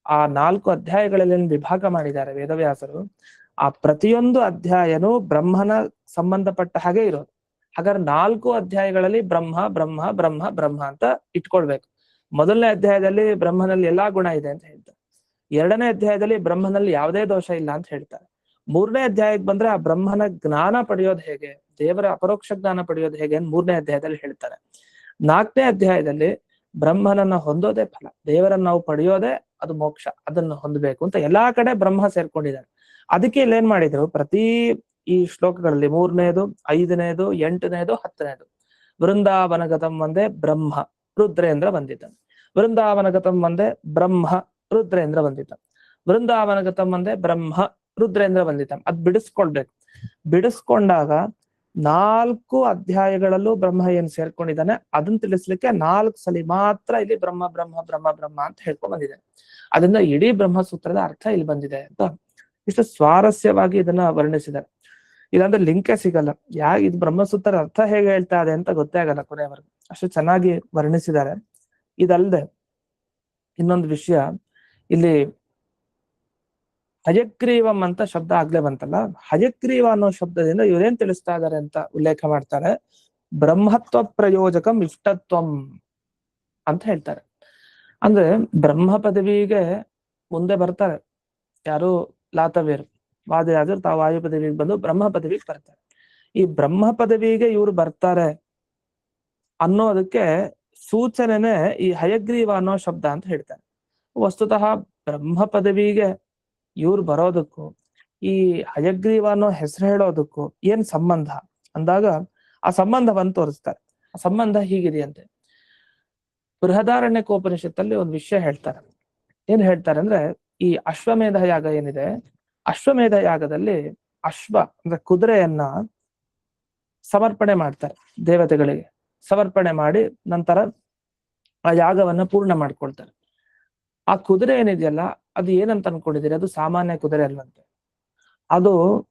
B: ಆ 4 ಅಧ್ಯಾಯಗಳಲ್ಲಿ ವಿಭಾಗ ಮಾಡಿದ್ದಾರೆ ವೇದವ್ಯಾಸರು. ಆ ಪ್ರತಿಯೊಂದು ಅಧ್ಯಾಯನೂ ಬ್ರಹ್ಮನ ಸಂಬಂಧಪಟ್ಟ ಹಾಗೆ ಇರೋದು. ಹಾಗಾದ್ರೆ 4 ಅಧ್ಯಾಯಗಳಲ್ಲಿ ಬ್ರಹ್ಮ ಬ್ರಹ್ಮ ಬ್ರಹ್ಮ ಬ್ರಹ್ಮ ಅಂತ ಇಟ್ಕೊಳ್ಬೇಕು. ಮೊದಲನೇ ಅಧ್ಯಾಯದಲ್ಲಿ ಬ್ರಹ್ಮನಲ್ಲಿ ಎಲ್ಲಾ ಗುಣ ಇದೆ ಅಂತ ಹೇಳ್ತಾರೆ. 2ನೇ ಅಧ್ಯಾಯದಲ್ಲಿ ಬ್ರಹ್ಮನಲ್ಲಿ ಯಾವುದೇ ದೋಷ ಇಲ್ಲ ಅಂತ ಹೇಳ್ತಾರೆ. 3ನೇ ಅಧ್ಯಾಯಕ್ಕೆ ಬಂದ್ರೆ ಆ ಬ್ರಹ್ಮನ ಜ್ಞಾನ ಪಡೆಯೋದು ಹೇಗೆ, ದೇವರ ಅಪರೋಕ್ಷ ಜ್ಞಾನ ಪಡೆಯೋದು ಹೇಗೆ ಅಂತ 3ನೇ ಅಧ್ಯಾಯದಲ್ಲಿ ಹೇಳ್ತಾರೆ. 4ನೇ ಅಧ್ಯಾಯದಲ್ಲಿ ಬ್ರಹ್ಮನನ್ನ ಹೊಂದೋದೇ ಫಲ, ದೇವರನ್ನ ನಾವು ಪಡೆಯೋದೇ ಅದು ಮೋಕ್ಷ, ಅದನ್ನು ಹೊಂದಬೇಕು ಅಂತ ಎಲ್ಲಾ ಕಡೆ ಬ್ರಹ್ಮ ಸೇರ್ಕೊಂಡಿದ್ದಾರೆ. ಅದಕ್ಕೆ ಇಲ್ಲಿ ಏನ್ ಮಾಡಿದ್ರು, ಪ್ರತಿ ಈ ಶ್ಲೋಕಗಳಲ್ಲಿ 3ನೇದು 5ನೇದು 8ನೇದು 10ನೇದು ವೃಂದಾವನಗತಂ ಒಂದೇ ಬ್ರಹ್ಮ ರುದ್ರೇಂದ್ರ ವಂದಿತ, ವೃಂದಾವನಗತಂ ಒಂದೇ ಬ್ರಹ್ಮ ರುದ್ರೇಂದ್ರ ವಂದಿತ, ವೃಂದಾವನಗತಂ ಒಂದೇ ಬ್ರಹ್ಮ ರುದ್ರೇಂದ್ರ ವಂದಿತ. ಅದ್ ಬಿಡಿಸ್ಕೊಳ್ಬೇಕು. ಬಿಡಿಸ್ಕೊಂಡಾಗ 4 ಅಧ್ಯಾಯಗಳಲ್ಲೂ ಬ್ರಹ್ಮ ಏನ್ ಸೇರ್ಕೊಂಡಿದ್ದಾನೆ ಅದನ್ನ ತಿಳಿಸ್ಲಿಕ್ಕೆ 4 ಸಲಿ ಮಾತ್ರ ಇಲ್ಲಿ ಬ್ರಹ್ಮ ಬ್ರಹ್ಮ ಬ್ರಹ್ಮ ಬ್ರಹ್ಮ ಅಂತ ಹೇಳ್ಕೊಂಡ್ ಬಂದಿದೆ. ಅದರಿಂದ ಇಡೀ ಬ್ರಹ್ಮಸೂತ್ರದ ಅರ್ಥ ಇಲ್ಲಿ ಬಂದಿದೆ ಅಂತ ಇಷ್ಟು ಸ್ವಾರಸ್ಯವಾಗಿ ಇದನ್ನ ವರ್ಣಿಸಿದ್ದಾರೆ. ಇಲ್ಲಾಂದ್ರೆ ಲಿಂಕೇ ಸಿಗಲ್ಲ, ಇದು ಬ್ರಹ್ಮಸೂತ್ರದ ಅರ್ಥ ಹೇಗೆ ಹೇಳ್ತಾ ಇದೆ ಅಂತ ಗೊತ್ತೇ ಆಗಲ್ಲ ಕೊನೆಯವರೆಗೂ, ಅಷ್ಟು ಚೆನ್ನಾಗಿ ವರ್ಣಿಸಿದ್ದಾರೆ. ಇದಲ್ಲದೆ ಇನ್ನೊಂದು ವಿಷಯ, ಇಲ್ಲಿ ಹಯಗ್ರೀವಂ ಅಂತ ಶಬ್ದ ಆಗ್ಲೇ ಬಂತಲ್ಲ, ಹಯಗ್ರೀವ ಅನ್ನೋ ಶಬ್ದದಿಂದ ಇವ್ರೇನ್ ತಿಳಿಸ್ತಾ ಇದಾರೆ ಅಂತ ಉಲ್ಲೇಖ ಮಾಡ್ತಾರೆ. ಬ್ರಹ್ಮತ್ವ ಪ್ರಯೋಜಕಂ ಇಷ್ಟತ್ವಂ ಅಂತ ಹೇಳ್ತಾರೆ. ಅಂದ್ರೆ ಬ್ರಹ್ಮ ಪದವಿಗೆ ಮುಂದೆ ಬರ್ತಾರೆ ಯಾರು, ಲಾತವೇರು ವಾದಿರಾಜರು ತಾವು ವಾಯು ಪದವಿಗೆ ಬಂದು ಬ್ರಹ್ಮ ಪದವಿಗೆ ಬರ್ತಾರೆ. ಈ ಬ್ರಹ್ಮ ಪದವಿಗೆ ಇವ್ರು ಬರ್ತಾರೆ ಅನ್ನೋದಕ್ಕೆ ಸೂಚನೆನೆ ಈ ಹಯಗ್ರೀವ ಅನ್ನೋ ಶಬ್ದ ಅಂತ ಹೇಳ್ತಾರೆ. ವಸ್ತುತಃ ಬ್ರಹ್ಮ ಪದವಿಗೆ ಇವ್ರು ಬರೋದಕ್ಕೂ ಈ ಹಯಗ್ರೀವ ಅನ್ನೋ ಹೆಸರು ಹೇಳೋದಕ್ಕೂ ಏನ್ ಸಂಬಂಧ ಅಂದಾಗ ಆ ಸಂಬಂಧವನ್ನು ತೋರಿಸ್ತಾರೆ. ಆ ಸಂಬಂಧ ಹೀಗಿದೆಯಂತೆ. ಬೃಹದಾರಣ್ಯಕೋಪನಿಷತ್ತಲ್ಲಿ ಒಂದು ವಿಷಯ ಹೇಳ್ತಾರೆ. ಏನ್ ಹೇಳ್ತಾರೆ ಅಂದ್ರೆ, ಈ ಅಶ್ವಮೇಧ ಯಾಗ ಏನಿದೆ, ಅಶ್ವಮೇಧ ಯಾಗದಲ್ಲಿ ಅಶ್ವ ಅಂದ್ರೆ ಕುದುರೆಯನ್ನ ಸಮರ್ಪಣೆ ಮಾಡ್ತಾರೆ ದೇವತೆಗಳಿಗೆ. ಸಮರ್ಪಣೆ ಮಾಡಿ ನಂತರ ಆ ಯಾಗವನ್ನ ಪೂರ್ಣ ಮಾಡ್ಕೊಳ್ತಾರೆ. ಆ ಕುದುರೆ ಏನಿದೆಯಲ್ಲ, ಅದು ಏನಂತ ಅನ್ಕೊಂಡಿದ್ದೀರಿ, ಅದು ಸಾಮಾನ್ಯ ಕುದುರೆ ಅಲ್ವಂತೆ. ಅದು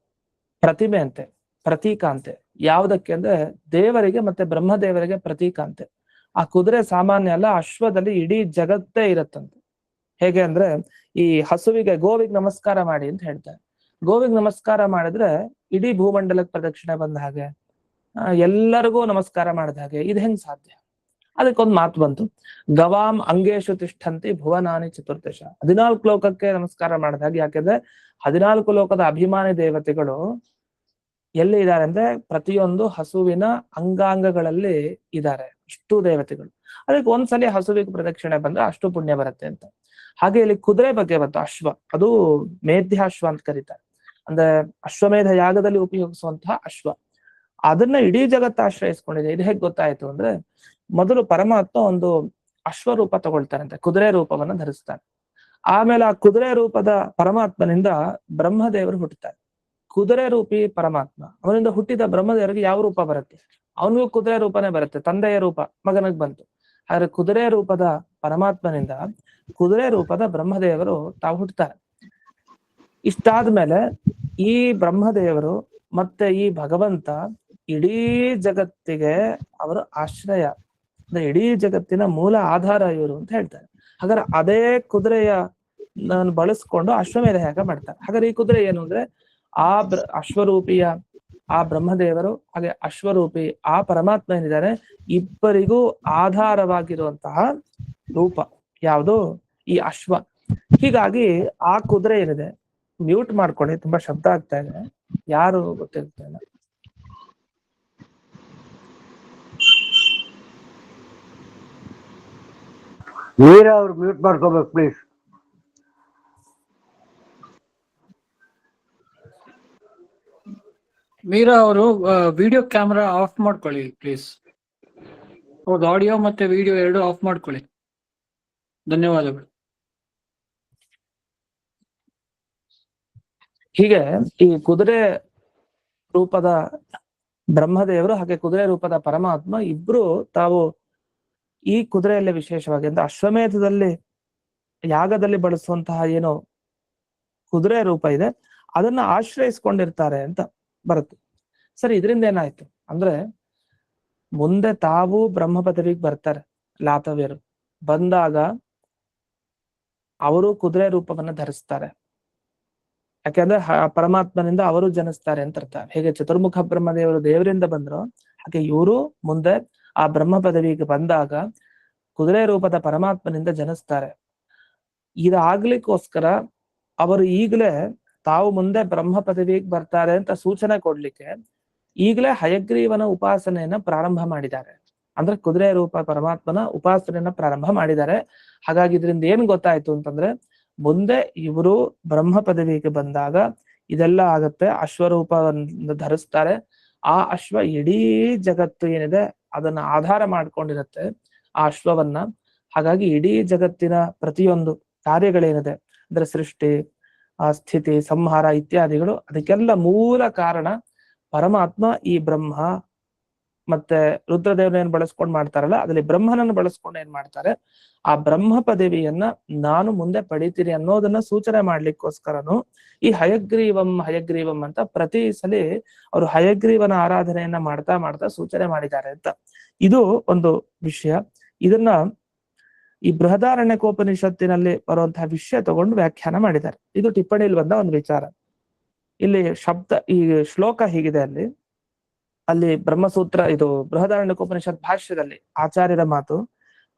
B: ಪ್ರತಿಮೆ ಅಂತೆ, ಪ್ರತೀಕ ಅಂತೆ. ಯಾವುದಕ್ಕೆ ಅಂದ್ರೆ ದೇವರಿಗೆ ಮತ್ತೆ ಬ್ರಹ್ಮದೇವರಿಗೆ ಪ್ರತೀಕ ಅಂತೆ. ಆ ಕುದುರೆ ಸಾಮಾನ್ಯ ಅಲ್ಲ, ಅಶ್ವದಲ್ಲಿ ಇಡೀ ಜಗತ್ತೇ ಇರತ್ತಂತೆ. ಹೇಗೆ ಅಂದ್ರೆ, ಈ ಹಸುವಿಗೆ ಗೋವಿಗೆ ನಮಸ್ಕಾರ ಮಾಡಿ ಅಂತ ಹೇಳ್ತಾರೆ. ಗೋವಿಗೆ ನಮಸ್ಕಾರ ಮಾಡಿದ್ರೆ ಇಡೀ ಭೂಮಂಡಲಕ್ಕೆ ಪ್ರದಕ್ಷಿಣೆ ಬಂದ ಹಾಗೆ, ಎಲ್ಲರಿಗೂ ನಮಸ್ಕಾರ ಮಾಡಿದ ಹಾಗೆ. ಇದು ಹೆಂಗ್ ಸಾಧ್ಯ? ಅದಕ್ಕೊಂದು ಮಾತು ಬಂತು, ಗವಾಂ ಅಂಗೇಶು ತಿಷ್ಠಂತಿ ಭುವನಾನಿ ಚತುರ್ದಶ. 14 ಲೋಕಕ್ಕೆ ನಮಸ್ಕಾರ ಮಾಡಿದ ಹಾಗೆ. ಯಾಕೆಂದ್ರೆ 14 ಲೋಕದ ಅಭಿಮಾನಿ ದೇವತೆಗಳು ಎಲ್ಲಿ ಇದ್ದಾರೆ ಅಂದ್ರೆ ಪ್ರತಿಯೊಂದು ಹಸುವಿನ ಅಂಗಾಂಗಗಳಲ್ಲಿ ಇದ್ದಾರೆ, ಅಷ್ಟು ದೇವತೆಗಳು. ಅದಕ್ಕೆ ಒಂದ್ಸಲಿ ಹಸುವಿಗೆ ಪ್ರದಕ್ಷಿಣೆ ಬಂದ್ರೆ ಅಷ್ಟು ಪುಣ್ಯ ಬರುತ್ತೆ ಅಂತ. ಹಾಗೆ ಇಲ್ಲಿ ಕುದುರೆ ಬಗ್ಗೆ ಬಂತು, ಅಶ್ವ. ಅದು ಮೇಧ್ಯಾಶ್ವ ಅಂತ ಕರೀತಾರೆ. ಅಂದ್ರೆ ಅಶ್ವಮೇಧ ಯಾಗದಲ್ಲಿ ಉಪಯೋಗಿಸುವಂತಹ ಅಶ್ವ. ಅದನ್ನ ಇಡೀ ಜಗತ್ತು ಆಶ್ರಯಿಸ್ಕೊಂಡಿದೆ. ಇದು ಹೇಗೆ ಗೊತ್ತಾಯ್ತು ಅಂದ್ರೆ, ಮೊದಲು ಪರಮಾತ್ಮ ಒಂದು ಅಶ್ವರೂಪ ತಗೊಳ್ತಾರಂತೆ, ಕುದುರೆ ರೂಪವನ್ನ ಧರಿಸ್ತಾರೆ. ಆಮೇಲೆ ಆ ಕುದುರೆ ರೂಪದ ಪರಮಾತ್ಮನಿಂದ ಬ್ರಹ್ಮದೇವರು ಹುಟ್ಟುತ್ತಾರೆ. ಕುದುರೆ ರೂಪಿ ಪರಮಾತ್ಮ, ಅವನಿಂದ ಹುಟ್ಟಿದ ಬ್ರಹ್ಮದೇವರಿಗೆ ಯಾವ ರೂಪ ಬರುತ್ತೆ? ಅವನಿಗೂ ಕುದುರೆ ರೂಪನೇ ಬರುತ್ತೆ. ತಂದೆಯ ರೂಪ ಮಗನಿಗೆ ಬಂತು. ಆದ್ರೆ ಕುದುರೆ ರೂಪದ ಪರಮಾತ್ಮನಿಂದ ಕುದುರೆ ರೂಪದ ಬ್ರಹ್ಮದೇವರು ತಾವು ಹುಟ್ಟುತ್ತಾರೆ. ಇಷ್ಟಾದ್ಮೇಲೆ ಈ ಬ್ರಹ್ಮದೇವರು ಮತ್ತೆ ಈ ಭಗವಂತ ಇಡೀ ಜಗತ್ತಿಗೆ ಅವರು ಆಶ್ರಯ, ಅಂದ್ರೆ ಇಡೀ ಜಗತ್ತಿನ ಮೂಲ ಆಧಾರ ಇವರು ಅಂತ ಹೇಳ್ತಾರೆ. ಹಾಗಾದ್ರೆ ಅದೇ ಕುದುರೆಯ ಬಳಸ್ಕೊಂಡು ಅಶ್ವಮೇಧ ಯಾಗ ಮಾಡ್ತಾರೆ. ಹಾಗಾದ್ರೆ ಈ ಕುದುರೆ ಏನು ಅಂದ್ರೆ, ಆ ಅಶ್ವರೂಪಿಯ ಆ ಬ್ರಹ್ಮದೇವರು ಹಾಗೆ ಅಶ್ವರೂಪಿ ಆ ಪರಮಾತ್ಮ ಏನಿದ್ದಾರೆ, ಇಬ್ಬರಿಗೂ ಆಧಾರವಾಗಿರುವಂತಹ ರೂಪ ಯಾವುದು? ಈ ಅಶ್ವ. ಹೀಗಾಗಿ ಆ ಕುದುರೆ ಏನಿದೆ, ಮ್ಯೂಟ್ ಮಾಡ್ಕೊಳ್ಳಿ, ತುಂಬಾ ಶಬ್ದ ಆಗ್ತಾ ಇದೆ, ಯಾರು ಗೊತ್ತಿರ್ತಾ ಇಲ್ಲ.
A: ಮೀರಾ ಅವ್ರು ಮ್ಯೂಟ್ ಮಾಡ್ಕೋಬೇಕು ಪ್ಲೀಸ್.
C: ಮೀರಾ ಅವರು ವಿಡಿಯೋ ಕ್ಯಾಮ್ರಾ ಆಫ್ ಮಾಡ್ಕೊಳ್ಳಿ ಪ್ಲೀಸ್. ಹೌದು, ಆಡಿಯೋ ಮತ್ತೆ ವಿಡಿಯೋ ಎರಡು ಆಫ್ ಮಾಡ್ಕೊಳ್ಳಿ. ಧನ್ಯವಾದಗಳು.
B: ಹೀಗೆ ಈ ಕುದುರೆ ರೂಪದ ಬ್ರಹ್ಮದೇವರು ಹಾಗೆ ಕುದುರೆ ರೂಪದ ಪರಮಾತ್ಮ ಇಬ್ರು ತಾವು ಈ ಕುದುರೆಯಲ್ಲಿ ವಿಶೇಷವಾಗಿ ಅಂದ್ರೆ ಅಶ್ವಮೇಧದಲ್ಲಿ ಯಾಗದಲ್ಲಿ ಬಳಸುವಂತಹ ಏನು ಕುದುರೆ ರೂಪ ಇದೆ, ಅದನ್ನ ಆಶ್ರಯಿಸ್ಕೊಂಡಿರ್ತಾರೆ ಅಂತ ಬರುತ್ತೆ. ಸರಿ, ಇದರಿಂದ ಏನಾಯ್ತು ಅಂದ್ರೆ, ಮುಂದೆ ತಾವು ಬ್ರಹ್ಮ ಪದವಿಗೆ ಬರ್ತಾರೆ ಲಾತವ್ಯರು. ಬಂದಾಗ ಅವರು ಕುದುರೆ ರೂಪವನ್ನ ಧರಿಸ್ತಾರೆ. ಯಾಕೆಂದ್ರೆ ಪರಮಾತ್ಮನಿಂದ ಅವರು ಜನಿಸ್ತಾರೆ ಅಂತ ಅರ್ಥ. ಹೇಗೆ ಚತುರ್ಮುಖ ಬ್ರಹ್ಮದೇವರು ದೇವರಿಂದ ಬಂದ್ರು, ಹಾಗೆ ಇವರು ಮುಂದೆ ಆ ಬ್ರಹ್ಮ ಪದವಿಗೆ ಬಂದಾಗ ಕುದುರೆ ರೂಪದ ಪರಮಾತ್ಮನಿಂದ ಜನಿಸ್ತಾರೆ. ಇದಾಗ್ಲಿಕ್ಕೋಸ್ಕರ ಅವರು ಈಗಲೇ ತಾವು ಮುಂದೆ ಬ್ರಹ್ಮ ಪದವಿಗೆ ಬರ್ತಾರೆ ಅಂತ ಸೂಚನೆ ಕೊಡ್ಲಿಕ್ಕೆ ಈಗಲೇ ಹಯಗ್ರೀವನ ಉಪಾಸನೆಯನ್ನ ಪ್ರಾರಂಭ ಮಾಡಿದ್ದಾರೆ. ಅಂದ್ರೆ ಕುದುರೆ ರೂಪ ಪರಮಾತ್ಮನ ಉಪಾಸನೆಯನ್ನ ಪ್ರಾರಂಭ ಮಾಡಿದ್ದಾರೆ. ಹಾಗಾಗಿ ಇದರಿಂದ ಏನ್ ಗೊತ್ತಾಯ್ತು ಅಂತಂದ್ರೆ, ಮುಂದೆ ಇವರು ಬ್ರಹ್ಮ ಪದವಿಗೆ ಬಂದಾಗ ಇದೆಲ್ಲ ಆಗತ್ತೆ. ಅಶ್ವರೂಪವನ್ನು ಧರಿಸ್ತಾರೆ. ಆ ಅಶ್ವ ಇಡೀ ಜಗತ್ತು ಏನಿದೆ ಅದನ್ನ ಆಧಾರ ಮಾಡ್ಕೊಂಡಿರತ್ತೆ, ಆ ಅಶ್ವವನ್ನ. ಹಾಗಾಗಿ ಇಡೀ ಜಗತ್ತಿನ ಪ್ರತಿಯೊಂದು ಕಾರ್ಯಗಳೇನಿದೆ ಅಂದ್ರೆ ಸೃಷ್ಟಿ, ಸ್ಥಿತಿ, ಸಂಹಾರ ಇತ್ಯಾದಿಗಳು, ಅದಕ್ಕೆಲ್ಲ ಮೂಲ ಕಾರಣ ಪರಮಾತ್ಮ. ಈ ಬ್ರಹ್ಮ ಮತ್ತೆ ರುದ್ರದೇವನ ಬಳಸ್ಕೊಂಡು ಮಾಡ್ತಾರಲ್ಲ, ಅದ್ರಲ್ಲಿ ಬ್ರಹ್ಮನನ್ನು ಬಳಸ್ಕೊಂಡು ಏನ್ ಮಾಡ್ತಾರೆ, ಆ ಬ್ರಹ್ಮ ಪದವಿಯನ್ನ ನಾನು ಮುಂದೆ ಪಡಿತೀನಿ ಅನ್ನೋದನ್ನ ಸೂಚನೆ ಮಾಡ್ಲಿಕ್ಕೋಸ್ಕರನು ಈ ಹಯಗ್ರೀವಂ ಹಯಗ್ರೀವಂ ಅಂತ ಪ್ರತಿ ಸಲಿ ಅವರು ಹಯಗ್ರೀವನ ಆರಾಧನೆಯನ್ನ ಮಾಡ್ತಾ ಮಾಡ್ತಾ ಸೂಚನೆ ಮಾಡಿದ್ದಾರೆ ಅಂತ. ಇದು ಒಂದು ವಿಷಯ. ಇದನ್ನ ಈ ಬೃಹದಾರಣ್ಯಕೋಪನಿಷತ್ತಿನಲ್ಲಿ ಬರುವಂತಹ ವಿಷಯ ತಗೊಂಡು ವ್ಯಾಖ್ಯಾನ ಮಾಡಿದ್ದಾರೆ. ಇದು ಟಿಪ್ಪಣಿಯಲ್ಲಿ ಬಂದ ಒಂದು ವಿಚಾರ. ಇಲ್ಲಿ ಶಬ್ದ, ಈ ಶ್ಲೋಕ ಹೀಗಿದೆ. ಅಲ್ಲಿ ಬ್ರಹ್ಮಸೂತ್ರ, ಇದು ಬೃಹದಾರಣ್ಯಕೋಪನಿಷತ್ ಭಾಷ್ಯದಲ್ಲಿ ಆಚಾರ್ಯರ ಮಾತು,